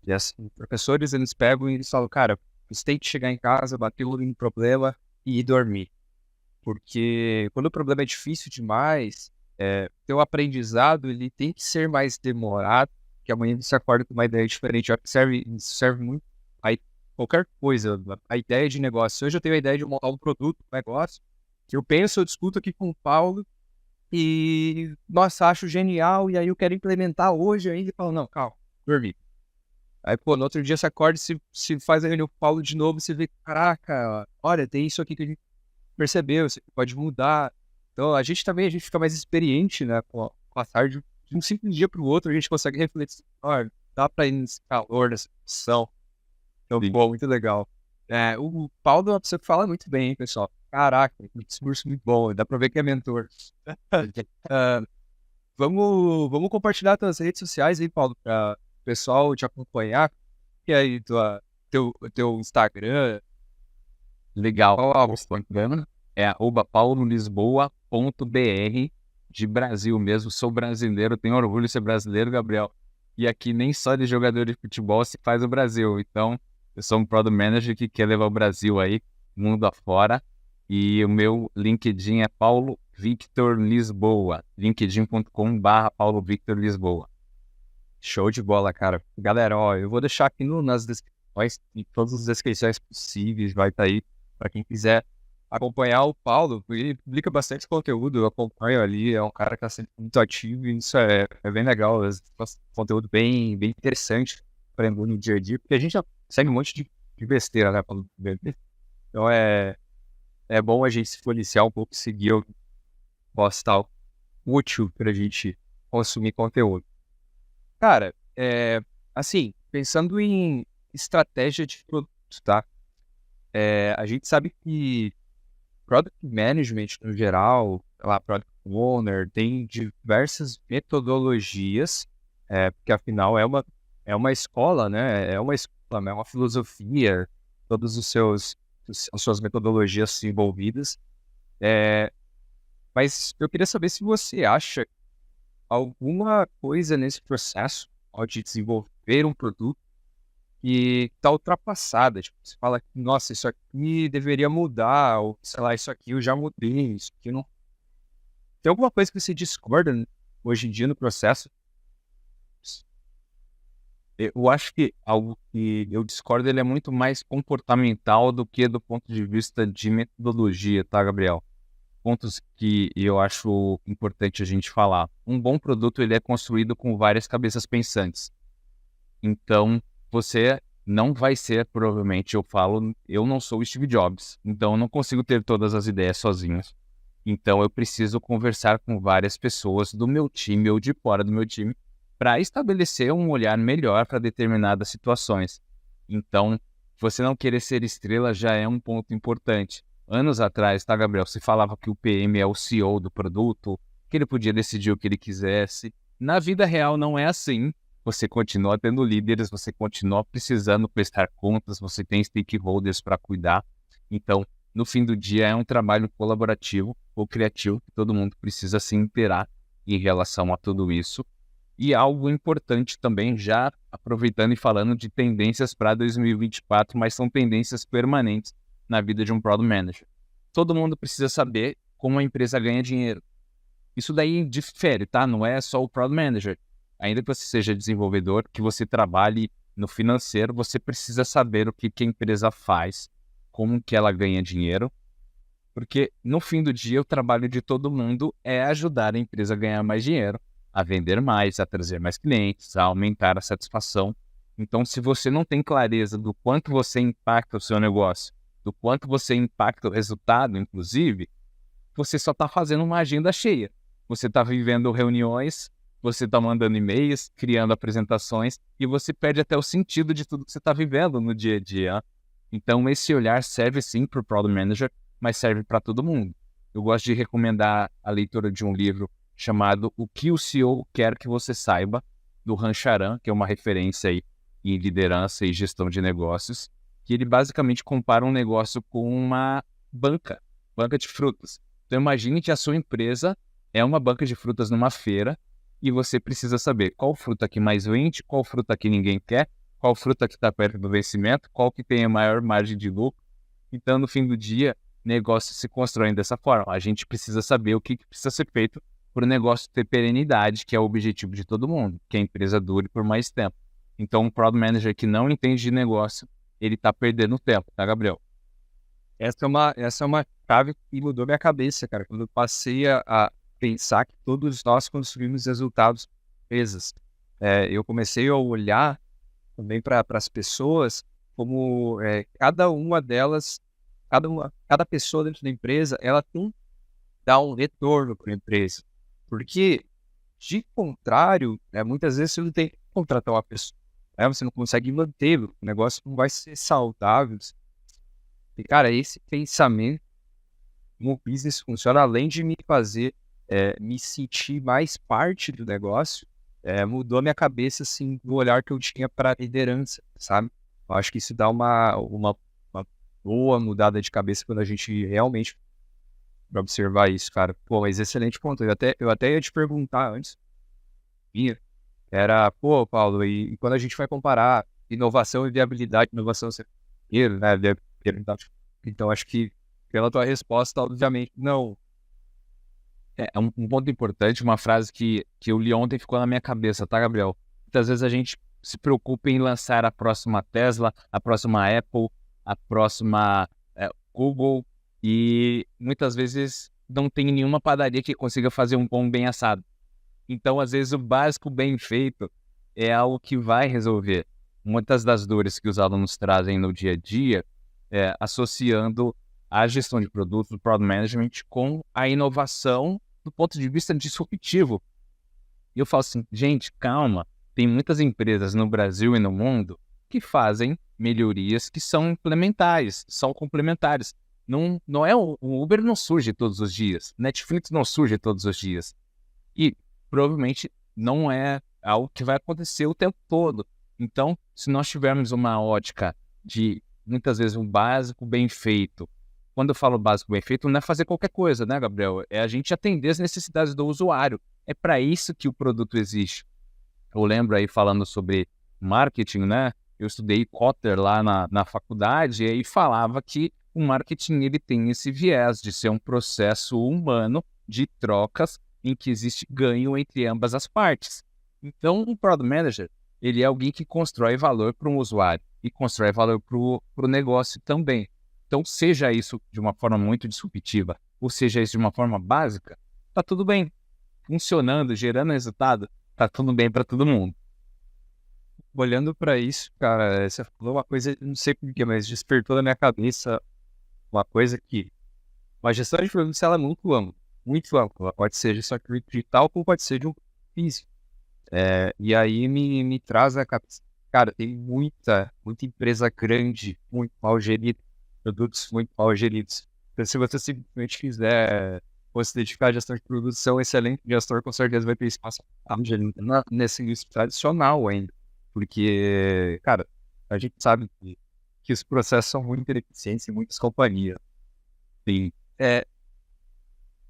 E assim, os professores, eles pegam e eles falam, cara, você tem que chegar em casa, bater o olho no problema e ir dormir. Porque quando o problema é difícil demais, teu aprendizado ele tem que ser mais demorado, que amanhã você acorda com uma ideia diferente. Eu acho que isso serve muito a qualquer coisa, a ideia de negócio. Se hoje eu tenho a ideia de montar um produto, um negócio, que eu penso, eu discuto aqui com o Paulo e, nossa, acho genial, e aí eu quero implementar hoje ainda e falo, não, calma, dormi. Aí, pô, no outro dia você acorda e se faz a reunião com o Paulo de novo, você vê, caraca, olha, tem isso aqui que a gente percebeu, você pode mudar. Então, a gente fica mais experiente, né, com o passar de um simples dia para o outro, a gente consegue refletir, olha, dá para ir nesse calor, nessa discussão. Então, Sim. pô, muito legal. O Paulo é uma pessoa que fala muito bem, hein, pessoal. Caraca, um discurso muito bom, dá para ver que é mentor. Ah, vamos compartilhar tuas redes sociais aí, Paulo, para o pessoal te acompanhar. E aí, teu Instagram, Legal. qual O algo? Instagram é @paulolisboa.br, de Brasil mesmo. Sou brasileiro, tenho orgulho de ser brasileiro, Gabriel. E aqui nem só de jogador de futebol se faz o Brasil. Então, eu sou um Product Manager que quer levar o Brasil aí, mundo afora. E o meu LinkedIn é Paulo Victor Lisboa. linkedin.com/, Paulo Victor Lisboa. Show de bola, cara. Galera, ó, eu vou deixar aqui nas descrições, em todas as descrições possíveis, vai estar aí para quem quiser acompanhar o Paulo. Ele publica bastante conteúdo, eu acompanho ali, é um cara que está sempre muito ativo e isso é bem legal, conteúdo bem interessante para no dia a dia, porque a gente já segue um monte de besteira, né, Paulo? Então é bom a gente se policiar um pouco e seguir o postal útil para a gente consumir conteúdo. Cara, assim, pensando em estratégia de produto, tá? A gente sabe que Product Management, no geral, sei lá, Product Owner, tem diversas metodologias, porque afinal é uma escola, né? É uma escola, é uma filosofia, todos as suas metodologias envolvidas. Mas eu queria saber se você acha alguma coisa nesse processo ao de desenvolver um produto que está ultrapassada. Tipo, você fala que, nossa, isso aqui deveria mudar, ou sei lá, isso aqui eu já mudei, isso aqui não. Tem alguma coisa que você discorda hoje em dia no processo? Eu acho que algo que eu discordo, ele é muito mais comportamental do que do ponto de vista de metodologia, tá, Gabriel? Pontos que eu acho importante a gente falar. Um bom produto, ele é construído com várias cabeças pensantes. Então, você não vai ser, provavelmente, eu não sou o Steve Jobs, então eu não consigo ter todas as ideias sozinhos. Então, eu preciso conversar com várias pessoas do meu time ou de fora do meu time para estabelecer um olhar melhor para determinadas situações. Então, você não querer ser estrela já é um ponto importante. Anos atrás, tá, Gabriel? Você falava que o PM é o CEO do produto, que ele podia decidir o que ele quisesse. Na vida real não é assim. Você continua tendo líderes, você continua precisando prestar contas, você tem stakeholders para cuidar. Então, no fim do dia, é um trabalho colaborativo ou criativo que todo mundo precisa se inteirar em relação a tudo isso. E algo importante também, já aproveitando e falando de tendências para 2024, mas são tendências permanentes na vida de um Product Manager. Todo mundo precisa saber como a empresa ganha dinheiro. Isso daí difere, tá? Não é só o Product Manager. Ainda que você seja desenvolvedor, que você trabalhe no financeiro, você precisa saber o que a empresa faz, como que ela ganha dinheiro, porque no fim do dia o trabalho de todo mundo é ajudar a empresa a ganhar mais dinheiro, a vender mais, a trazer mais clientes, a aumentar a satisfação. Então, se você não tem clareza do quanto você impacta o seu negócio, do quanto você impacta o resultado, inclusive, você só está fazendo uma agenda cheia. Você está vivendo reuniões, você está mandando e-mails, criando apresentações e você perde até o sentido de tudo que você está vivendo no dia a dia. Então, esse olhar serve sim para o Product Manager, mas serve para todo mundo. Eu gosto de recomendar a leitura de um livro chamado O que o CEO quer que você saiba, do Han Charan, que é uma referência aí em liderança e gestão de negócios, que ele basicamente compara um negócio com uma banca de frutas. Então imagine que a sua empresa é uma banca de frutas numa feira e você precisa saber qual fruta que mais vende, qual fruta que ninguém quer, qual fruta que está perto do vencimento, qual que tem a maior margem de lucro. Então, no fim do dia, negócios se constroem dessa forma. A gente precisa saber o que precisa ser feito para o negócio ter perenidade, que é o objetivo de todo mundo, que a empresa dure por mais tempo. Então, um Product Manager que não entende de negócio, ele está perdendo tempo, tá, Gabriel? Essa é uma chave que mudou minha cabeça, cara, quando eu passei a pensar que todos nós construímos resultados empresas. Eu comecei a olhar também para as pessoas como cada uma delas, cada pessoa dentro da empresa, ela tem que dar um retorno para a empresa. Porque, de contrário, muitas vezes você não tem que contratar uma pessoa, você não consegue manter, o negócio não vai ser saudável. E, cara, esse pensamento no business funciona, além de me fazer me sentir mais parte do negócio, mudou a minha cabeça, assim, do olhar que eu tinha para liderança, sabe? Eu acho que isso dá uma boa mudada de cabeça quando a gente realmente vai observar isso, cara. Pô, mas excelente ponto. Eu até ia te perguntar antes, pô, Paulo, e quando a gente vai comparar inovação e viabilidade, inovação primeiro, né, viabilidade. Então, acho que pela tua resposta, obviamente, não. Um ponto importante, uma frase que eu li ontem ficou na minha cabeça, tá, Gabriel? Muitas vezes a gente se preocupa em lançar a próxima Tesla, a próxima Apple, a próxima Google, e muitas vezes não tem nenhuma padaria que consiga fazer um pão bem assado. Então, às vezes, o básico bem feito é algo que vai resolver muitas das dores que os alunos trazem no dia a dia, associando a gestão de produtos, o Product Management, com a inovação do ponto de vista disruptivo. E eu falo assim, gente, calma, tem muitas empresas no Brasil e no mundo que fazem melhorias que são implementares, são complementares. Não é o Uber não surge todos os dias, Netflix não surge todos os dias. E provavelmente não é algo que vai acontecer o tempo todo. Então, se nós tivermos uma ótica de, muitas vezes, um básico bem feito, quando eu falo básico bem feito, não é fazer qualquer coisa, né, Gabriel? É a gente atender as necessidades do usuário. É para isso que o produto existe. Eu lembro aí falando sobre marketing, né? Eu estudei Kotter lá na faculdade e aí falava que o marketing ele tem esse viés de ser um processo humano de trocas em que existe ganho entre ambas as partes. Então, um Product Manager, ele é alguém que constrói valor para um usuário e constrói valor para o negócio também. Então, seja isso de uma forma muito disruptiva, ou seja isso de uma forma básica, tá tudo bem. Funcionando, gerando resultado, tá tudo bem para todo mundo. Olhando para isso, cara, você falou uma coisa, não sei porquê, mas despertou na minha cabeça uma coisa que uma gestão de produtos ela é muito ampla, muito ampla. Ela pode ser gestão de digital, como pode ser de um físico. E aí me traz a cabeça, cara, tem muita empresa grande, muito mal gerida, produtos muito mal geridos. Então, se você simplesmente quiser se dedicar à gestão de produtos, ser um excelente gestor, com certeza vai ter espaço nesse indústria tradicional ainda. Porque, cara, a gente sabe que os processos são muito ineficientes em muitas companhias. E,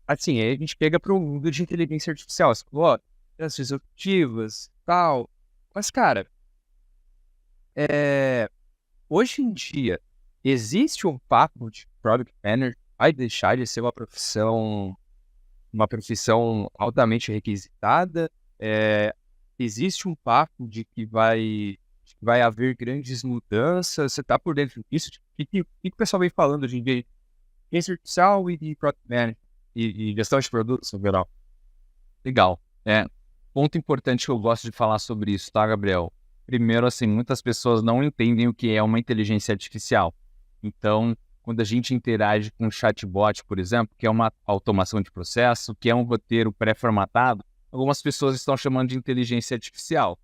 assim, aí a gente pega para o mundo de inteligência artificial. Você falou, as executivas, tal. Mas, cara, hoje em dia, existe um papo de Product Manager vai deixar de ser uma profissão altamente requisitada? Existe um papo de que vai haver grandes mudanças? Você está por dentro disso? O que o pessoal vem falando hoje em dia? Inteligência artificial e de Product Manager e gestão de produtos no geral. Legal. Ponto importante que eu gosto de falar sobre isso, tá, Gabriel? Primeiro, assim, muitas pessoas não entendem o que é uma inteligência artificial. Então, quando a gente interage com um chatbot, por exemplo, que é uma automação de processo, que é um roteiro pré-formatado, algumas pessoas estão chamando de inteligência artificial.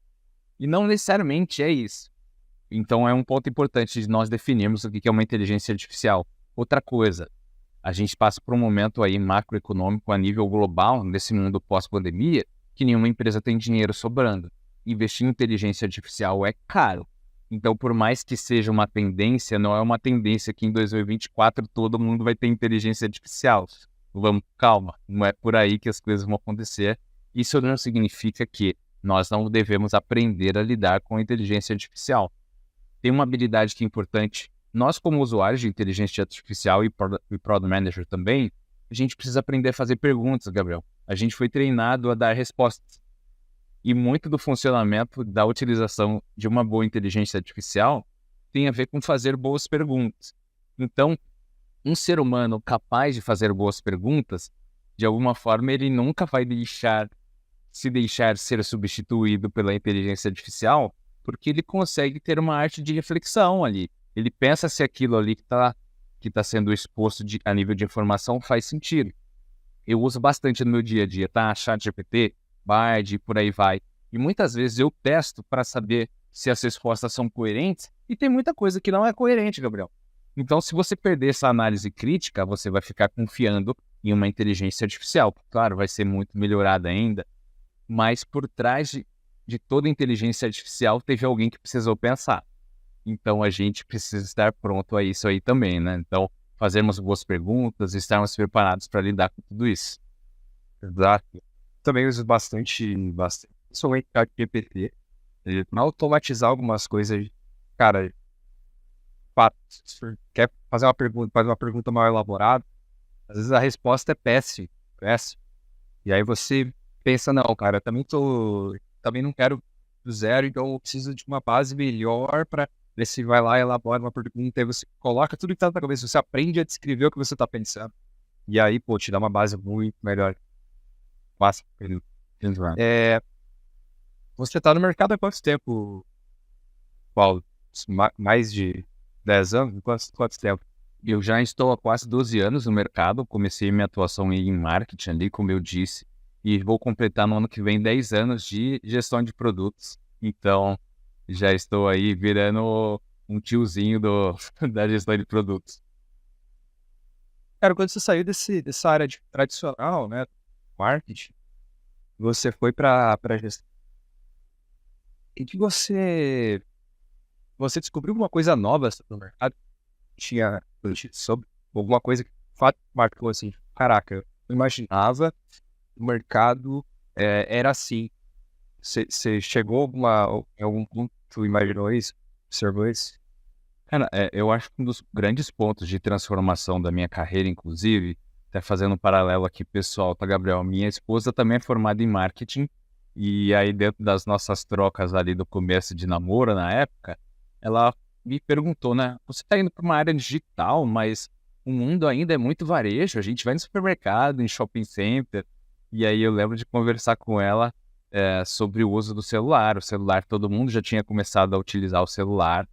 E não necessariamente é isso. Então, é um ponto importante de nós definirmos o que é uma inteligência artificial. Outra coisa, a gente passa por um momento aí macroeconômico a nível global, nesse mundo pós-pandemia, que nenhuma empresa tem dinheiro sobrando. Investir em inteligência artificial é caro. Então, por mais que seja uma tendência, não é uma tendência que em 2024 todo mundo vai ter inteligência artificial. Vamos, calma, não é por aí que as coisas vão acontecer. Isso não significa que nós não devemos aprender a lidar com a inteligência artificial. Tem uma habilidade que é importante. Nós, como usuários de inteligência artificial e Product Manager também, a gente precisa aprender a fazer perguntas, Gabriel. A gente foi treinado a dar respostas. E muito do funcionamento da utilização de uma boa inteligência artificial tem a ver com fazer boas perguntas. Então, um ser humano capaz de fazer boas perguntas, de alguma forma, ele nunca vai se deixar ser substituído pela inteligência artificial, porque ele consegue ter uma arte de reflexão ali. Ele pensa se aquilo ali que tá sendo exposto a nível de informação faz sentido. Eu uso bastante no meu dia a dia, tá? ChatGPT, Bard, por aí vai. E muitas vezes eu testo para saber se as respostas são coerentes, e tem muita coisa que não é coerente, Gabriel. Então, se você perder essa análise crítica, você vai ficar confiando em uma inteligência artificial. Claro, vai ser muito melhorada ainda, mas por trás de toda inteligência artificial teve alguém que precisou pensar. Então, a gente precisa estar pronto a isso aí também, né? Então, fazermos boas perguntas, estarmos preparados para lidar com tudo isso. Exato. Também uso bastante, principalmente o GPT, para automatizar algumas coisas. Cara, se você quer fazer uma pergunta, faz uma pergunta mal elaborada, às vezes a resposta é péssima, péssima. E aí você pensa, não, cara, também não quero do zero, então eu preciso de uma base melhor para ver se vai lá e elabora uma pergunta, aí você coloca tudo que tá na cabeça, você aprende a descrever o que você tá pensando. E aí, pô, te dá uma base muito melhor. Passa. Você tá no mercado há quanto tempo, Paulo? Mais de 10 anos? Quanto tempo? Eu já estou há quase 12 anos no mercado, comecei minha atuação em marketing ali, como eu disse, e vou completar no ano que vem 10 anos de gestão de produtos. Então, já estou aí virando um tiozinho da gestão de produtos. Cara, quando você saiu dessa área tradicional, né, marketing, você foi para gestão. E que você descobriu alguma coisa nova sobre o mercado? Tinha notícia sobre alguma coisa que de fato marcou assim, caraca, eu não imaginava o mercado era assim. Você chegou em algum ponto, tu imaginou isso? Observou isso? Cara, eu acho que um dos grandes pontos de transformação da minha carreira, inclusive, até fazendo um paralelo aqui pessoal, tá, Gabriel? Minha esposa também é formada em marketing, e aí dentro das nossas trocas ali do começo de namoro, na época, ela me perguntou, né? Você tá indo para uma área digital, mas o mundo ainda é muito varejo, a gente vai no supermercado, em shopping center, e aí eu lembro de conversar com ela sobre o uso do celular. O celular, todo mundo já tinha começado a utilizar o celular,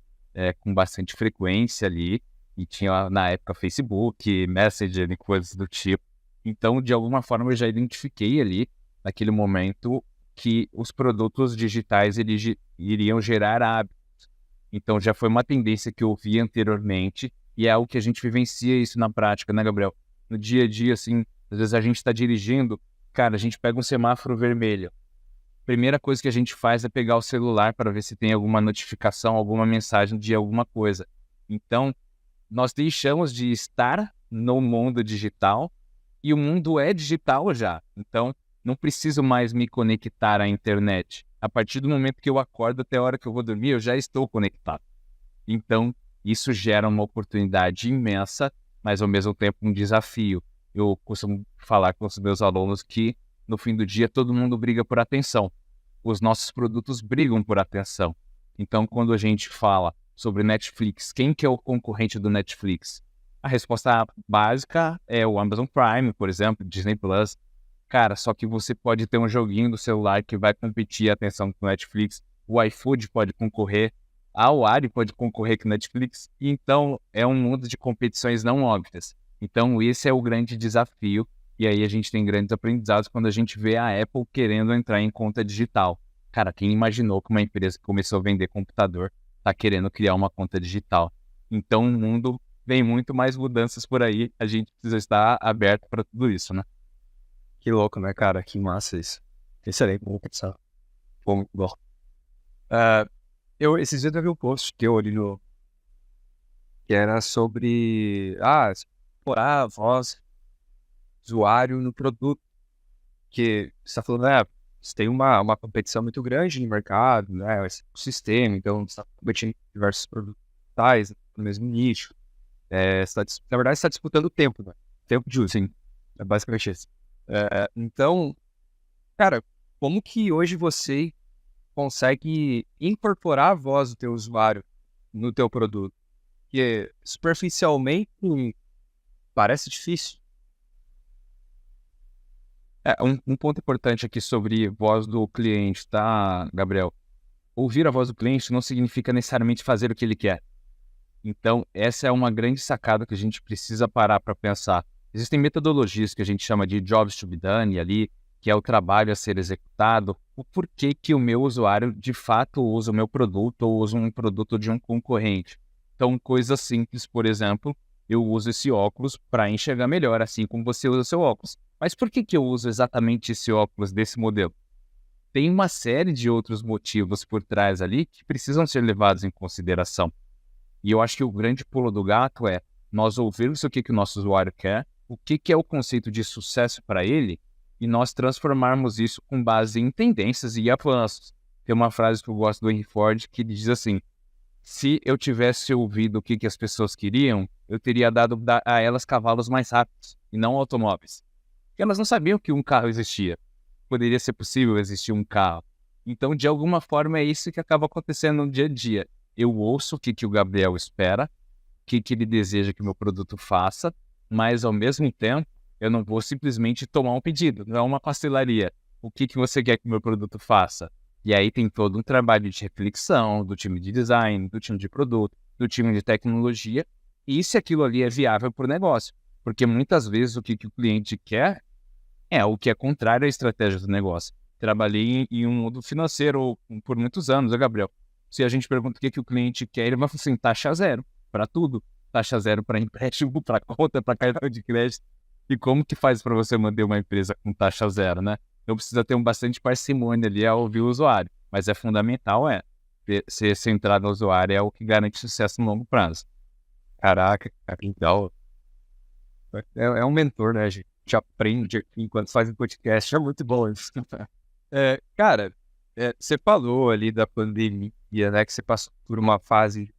com bastante frequência ali, e tinha na época Facebook, Messenger e coisas do tipo. Então, de alguma forma, eu já identifiquei ali, naquele momento, que os produtos digitais iriam gerar hábitos. Então, já foi uma tendência que eu vi anteriormente, e é algo que a gente vivencia isso na prática, né, Gabriel? No dia a dia, assim, às vezes a gente está dirigindo, cara, a gente pega um semáforo vermelho. Primeira coisa que a gente faz é pegar o celular para ver se tem alguma notificação, alguma mensagem de alguma coisa. Então, nós deixamos de estar no mundo digital e o mundo é digital já. Então, não preciso mais me conectar à internet. A partir do momento que eu acordo até a hora que eu vou dormir, eu já estou conectado. Então, isso gera uma oportunidade imensa, mas ao mesmo tempo um desafio. Eu costumo falar com os meus alunos que no fim do dia todo mundo briga por atenção. Os nossos produtos brigam por atenção. Então, quando a gente fala sobre Netflix, quem que é o concorrente do Netflix? A resposta básica é o Amazon Prime, por exemplo, Disney Plus. Cara, só que você pode ter um joguinho do celular que vai competir a atenção com o Netflix. O iFood pode concorrer. A Wari pode concorrer com o Netflix. Então, é um mundo de competições não óbvias. Então, esse é o grande desafio. E aí a gente tem grandes aprendizados quando a gente vê a Apple querendo entrar em conta digital. Cara, quem imaginou que uma empresa que começou a vender computador está querendo criar uma conta digital? Então, o mundo vem muito mais mudanças por aí. A gente precisa estar aberto para tudo isso, né? Que louco, né, cara? Que massa isso. Excelente, bom pensar. Bom. Esses dias eu vi um post teu ali no, que era sobre, explorar a voz do usuário no produto, que você está falando, você tem uma competição muito grande no mercado, né, esse sistema, então você está competindo com diversos produtos digitais no mesmo nicho. Na verdade, você está disputando tempo, né? Tempo de uso. Sim. É basicamente isso. Então, cara, como que hoje você consegue incorporar a voz do teu usuário no teu produto? Porque superficialmente parece difícil. Um ponto importante aqui sobre voz do cliente, tá, Gabriel? Ouvir a voz do cliente não significa necessariamente fazer o que ele quer. Então, essa é uma grande sacada que a gente precisa parar para pensar. Existem metodologias que a gente chama de jobs to be done ali, que é o trabalho a ser executado, o porquê que o meu usuário de fato usa o meu produto ou usa um produto de um concorrente. Então, coisas simples, por exemplo, eu uso esse óculos para enxergar melhor, assim como você usa o seu óculos. Mas por que eu uso exatamente esse óculos desse modelo? Tem uma série de outros motivos por trás ali que precisam ser levados em consideração. E eu acho que o grande pulo do gato é nós ouvirmos o que o nosso usuário quer, o que é o conceito de sucesso para ele, e nós transformarmos isso com base em tendências e avanços. Tem uma frase que eu gosto do Henry Ford que diz assim: se eu tivesse ouvido o que as pessoas queriam, eu teria dado a elas cavalos mais rápidos, e não automóveis. Porque elas não sabiam que um carro existia. Poderia ser possível existir um carro. Então, de alguma forma, é isso que acaba acontecendo no dia a dia. Eu ouço o que o Gabriel espera, o que ele deseja que o meu produto faça, mas, ao mesmo tempo, eu não vou simplesmente tomar um pedido, não é uma pastelaria. O que você quer que o meu produto faça? E aí tem todo um trabalho de reflexão do time de design, do time de produto, do time de tecnologia, e se aquilo ali é viável para o negócio. Porque muitas vezes o que o cliente quer é o que é contrário à estratégia do negócio. Trabalhei em um mundo financeiro por muitos anos, né, Gabriel? Se a gente pergunta o que o cliente quer, ele vai falar assim, taxa zero para tudo. Taxa zero para empréstimo, para conta, para cartão de crédito. E como que faz para você manter uma empresa com taxa zero, né? Então precisa ter bastante parcimônia ali ao ouvir o usuário. Mas é fundamental, ser centrado no usuário é o que garante sucesso no longo prazo. Caraca, cara, então, é um mentor, né, gente? A gente aprende aqui enquanto faz um podcast, é muito bom isso. Cara, você falou ali da pandemia, né, que você passou por uma fase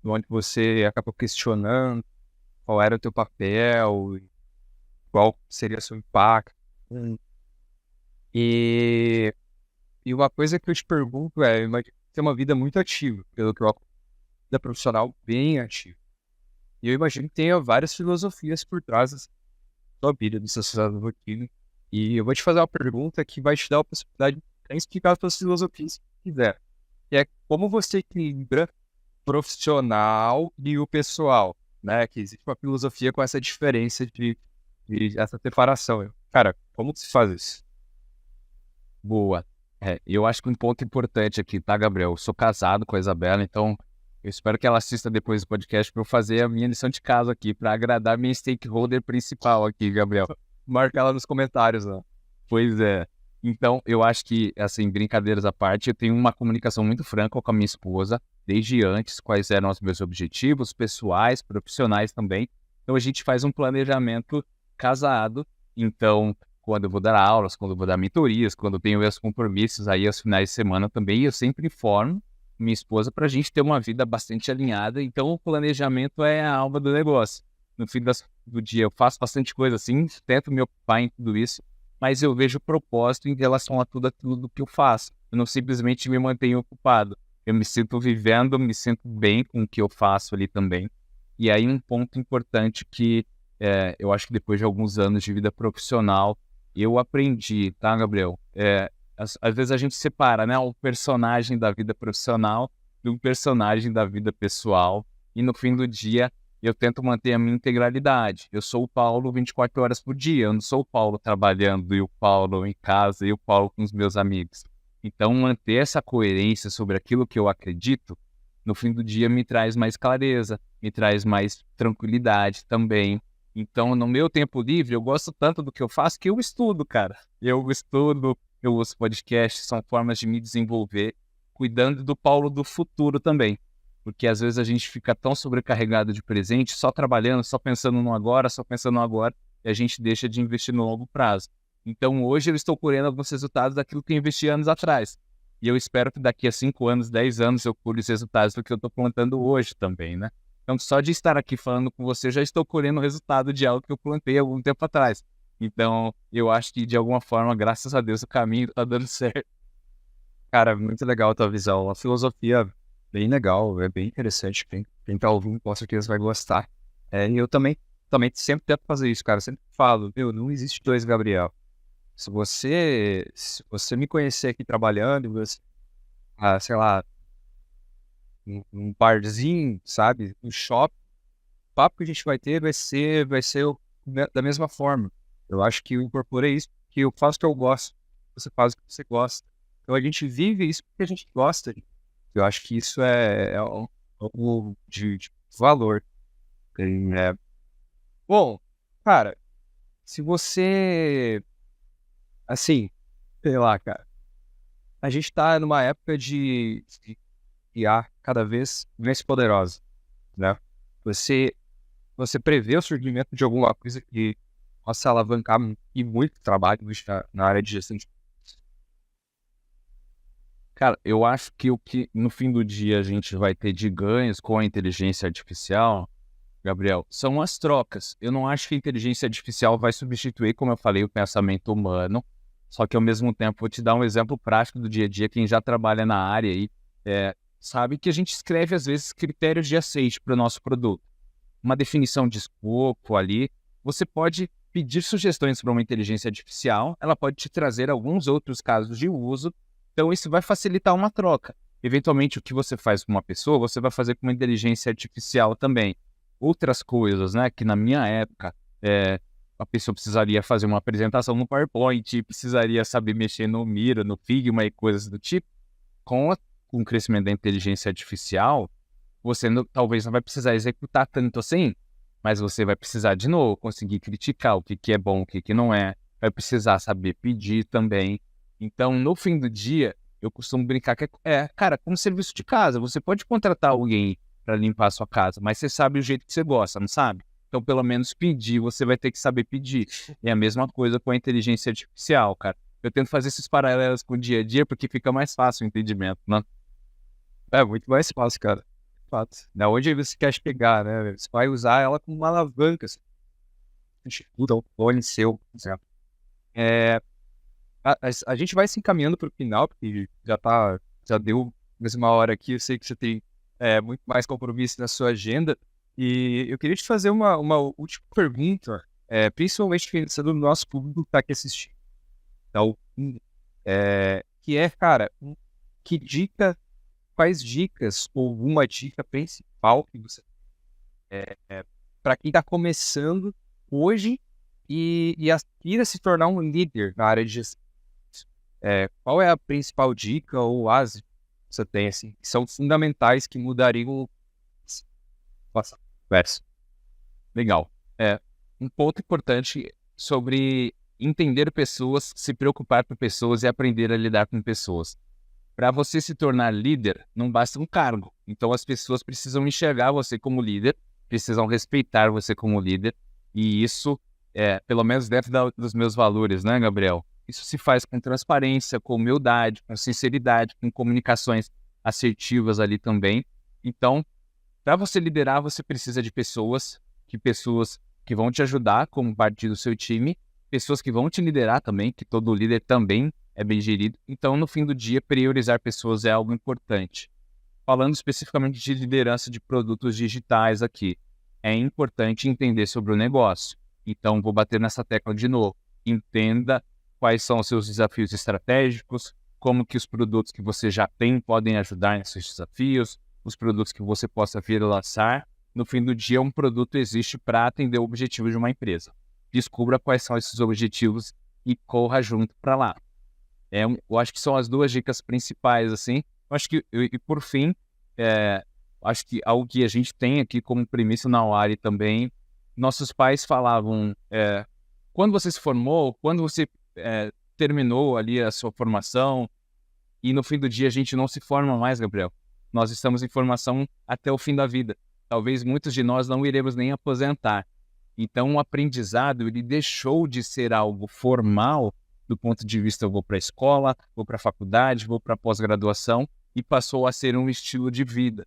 onde você acabou questionando qual era o teu papel, qual seria o seu impacto. E, e uma coisa que eu te pergunto é, imagina que você tem uma vida muito ativa, pelo que eu vida profissional bem ativa. E eu imagino que tenha várias filosofias por trás da sua vida, dessa sua rotina. E eu vou te fazer uma pergunta que vai te dar a possibilidade de explicar as suas filosofias se quiser. Que é como você equilibra o profissional e o pessoal, né? Que existe uma filosofia com essa diferença de essa separação. Cara, como que se faz isso? Boa. Eu acho que um ponto importante aqui, tá, Gabriel? Eu sou casado com a Isabela, então eu espero que ela assista depois do podcast para eu fazer a minha lição de casa aqui, para agradar minha stakeholder principal aqui, Gabriel. Marca ela nos comentários, né? Pois é. Então, eu acho que, assim, brincadeiras à parte, eu tenho uma comunicação muito franca com a minha esposa, desde antes, quais eram os meus objetivos pessoais, profissionais também. Então, a gente faz um planejamento casado. Então, quando eu vou dar aulas, quando eu vou dar mentorias, quando eu tenho meus compromissos aí aos finais de semana também, eu sempre informo minha esposa para a gente ter uma vida bastante alinhada. Então, o planejamento é a alma do negócio. No fim do dia, eu faço bastante coisa assim, tento me ocupar em tudo isso, mas eu vejo propósito em relação a tudo aquilo que eu faço. Eu não simplesmente me mantenho ocupado. Eu me sinto vivendo, me sinto bem com o que eu faço ali também. E aí um ponto importante que eu acho que depois de alguns anos de vida profissional, eu aprendi, tá, Gabriel? Às vezes a gente separa, né, o personagem da vida profissional do personagem da vida pessoal. E no fim do dia, eu tento manter a minha integralidade. Eu sou o Paulo 24 horas por dia. Eu não sou o Paulo trabalhando e o Paulo em casa e o Paulo com os meus amigos. Então, manter essa coerência sobre aquilo que eu acredito, no fim do dia me traz mais clareza, me traz mais tranquilidade também. Então, no meu tempo livre, eu gosto tanto do que eu faço que eu estudo, cara. Eu estudo, eu ouço podcasts, são formas de me desenvolver cuidando do Paulo do futuro também. Porque às vezes a gente fica tão sobrecarregado de presente, só trabalhando, só pensando no agora, só pensando no agora, e a gente deixa de investir no longo prazo. Então hoje eu estou colhendo alguns resultados daquilo que eu investi anos atrás. E eu espero que daqui a 5 anos, 10 anos, eu colhe os resultados do que eu estou plantando hoje também, né? Então só de estar aqui falando com você, já estou colhendo o resultado de algo que eu plantei algum tempo atrás. Então eu acho que de alguma forma, graças a Deus, o caminho está dando certo. Cara, muito legal a tua visão. Uma filosofia bem legal, é bem interessante. Quem tá ouvindo, com certeza vai gostar. E eu também sempre tento fazer isso, cara. Eu sempre falo, meu, não existe dois Gabriel. Se você me conhecer aqui trabalhando, você, sei lá, num barzinho, sabe, no shopping, o papo que a gente vai ter da mesma forma. Eu acho que eu incorporei isso, que eu faço o que eu gosto, você faz o que você gosta. Então a gente vive isso porque a gente gosta. Eu acho que isso é algo de valor. É. Bom, cara, se você, assim, sei lá, cara, a gente tá numa época de IA cada vez mais poderosa, né? Você, você prevê o surgimento de alguma coisa que possa alavancar e muito trabalho na área de gestão de... Cara, eu acho que o que no fim do dia a gente vai ter de ganhos com a inteligência artificial, Gabriel, são as trocas. Eu não acho que a inteligência artificial vai substituir, como eu falei, o pensamento humano. Só que ao mesmo tempo, vou te dar um exemplo prático do dia a dia. Quem já trabalha na área aí sabe que a gente escreve às vezes critérios de aceite para o nosso produto. Uma definição de escopo ali. Você pode pedir sugestões para uma inteligência artificial. Ela pode te trazer alguns outros casos de uso. Então, isso vai facilitar uma troca. Eventualmente, o que você faz com uma pessoa, você vai fazer com uma inteligência artificial também. Outras coisas, né, que na minha época, a pessoa precisaria fazer uma apresentação no PowerPoint, precisaria saber mexer no Miro, no Figma e coisas do tipo. Com o crescimento da inteligência artificial, você talvez não vai precisar executar tanto assim, mas você vai precisar, de novo, conseguir criticar o que é bom, o que não é. Vai precisar saber pedir também. Então, no fim do dia, eu costumo brincar que cara, como serviço de casa, você pode contratar alguém para limpar a sua casa, mas você sabe o jeito que você gosta, não sabe? Então, pelo menos pedir, você vai ter que saber pedir. É a mesma coisa com a inteligência artificial, cara. Eu tento fazer esses paralelos com o dia a dia porque fica mais fácil o entendimento, né? É muito mais fácil, cara. De fato. Da onde você quer chegar, né? Você vai usar ela como uma alavanca. Assim. Muda um clone seu, por exemplo. A gente vai se encaminhando para o final, porque já deu mais uma hora aqui. Eu sei que você tem muito mais compromisso na sua agenda. E eu queria te fazer uma última pergunta, principalmente pensando no nosso público que está aqui assistindo. Então, que cara, quais dicas ou uma dica principal que você para quem está começando hoje e aspira a se tornar um líder na área de gestão? Qual é a principal dica ou as que você tem, assim, que são fundamentais, que mudariam nossa conversa? Legal. Um ponto importante sobre entender pessoas, se preocupar com pessoas e aprender a lidar com pessoas. Para você se tornar líder, não basta um cargo. Então, as pessoas precisam enxergar você como líder, precisam respeitar você como líder. E isso, pelo menos dentro dos meus valores, né, Gabriel? Isso se faz com transparência, com humildade, com sinceridade, com comunicações assertivas ali também. Então, para você liderar, você precisa de pessoas que vão te ajudar como parte do seu time, pessoas que vão te liderar também, que todo líder também é bem gerido. Então, no fim do dia, priorizar pessoas é algo importante. Falando especificamente de liderança de produtos digitais aqui, é importante entender sobre o negócio. Então, vou bater nessa tecla de novo. Entenda quais são os seus desafios estratégicos, como que os produtos que você já tem podem ajudar nesses desafios, os produtos que você possa vir a lançar. No fim do dia, um produto existe para atender o objetivo de uma empresa. Descubra quais são esses objetivos e corra junto para lá. Eu acho que são as duas dicas principais, assim. Eu acho que, e por fim, acho que algo que a gente tem aqui como premissa na UARI também, nossos pais falavam, quando você se formou, quando você terminou ali a sua formação, e no fim do dia a gente não se forma mais, Gabriel. Nós estamos em formação até o fim da vida. Talvez muitos de nós não iremos nem aposentar. Então, o aprendizado, ele deixou de ser algo formal do ponto de vista eu vou para a escola, vou para a faculdade, vou para a pós-graduação, e passou a ser um estilo de vida.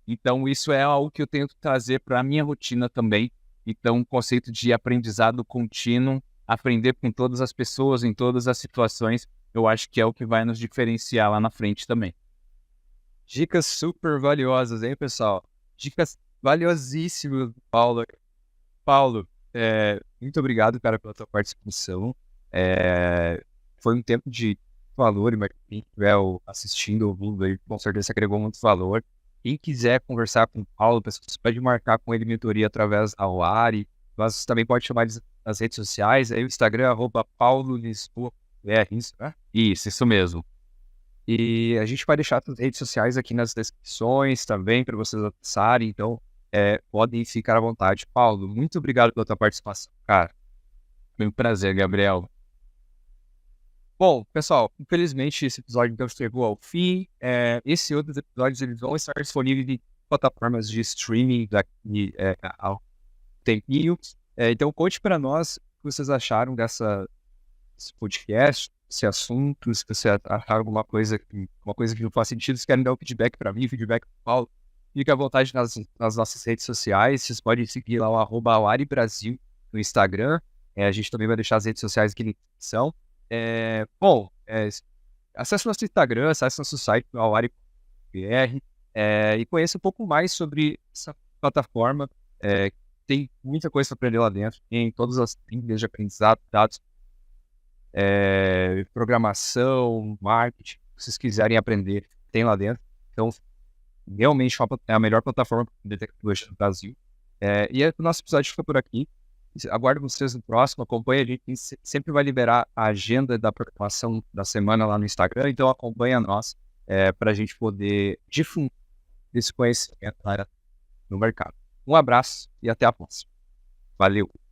Então, isso é algo que eu tento trazer para a minha rotina também. Então, o conceito de aprendizado contínuo, aprender com todas as pessoas, em todas as situações, eu acho que é o que vai nos diferenciar lá na frente também. Dicas super valiosas, hein, pessoal? Dicas valiosíssimas, Paulo. Paulo, muito obrigado, cara, pela tua participação. Foi um tempo de valor, mas quem estiver assistindo, ouvindo aí, com certeza agregou muito valor. Quem quiser conversar com o Paulo, pessoal, você pode marcar com ele mentoria através da Wari, mas você também pode chamar eles nas redes sociais, aí o Instagram, @paulolisboa, isso, né? Isso mesmo. E a gente vai deixar as redes sociais aqui nas descrições também, para vocês acessarem, então podem ficar à vontade. Paulo, muito obrigado pela tua participação, cara. Foi um prazer, Gabriel. Bom, pessoal, infelizmente esse episódio então chegou ao fim. Esse e outros episódios eles vão estar disponíveis em plataformas de streaming daqui ao tempinho. Então conte para nós o que vocês acharam desse podcast, esse assunto, se você achar alguma coisa que não faz sentido, se querem dar um feedback para mim, feedback para o Paulo, fique à vontade nas nossas redes sociais. Vocês podem seguir lá o @AwariBrasil no Instagram. A gente também vai deixar as redes sociais aqui na descrição. Acesse nosso Instagram, acesse nosso site, awari.br, e conheça um pouco mais sobre essa plataforma. Tem muita coisa para aprender lá dentro, tem todas as trilhas de aprendizado, dados, programação, marketing, se vocês quiserem aprender, tem lá dentro. Então, realmente é a melhor plataforma de tecnologia do Brasil. E o nosso episódio fica por aqui. Aguardo vocês no próximo, acompanhe, a gente sempre vai liberar a agenda da programação da semana lá no Instagram, então acompanha nós para a gente poder difundir esse conhecimento no mercado. Um abraço e até a próxima. Valeu!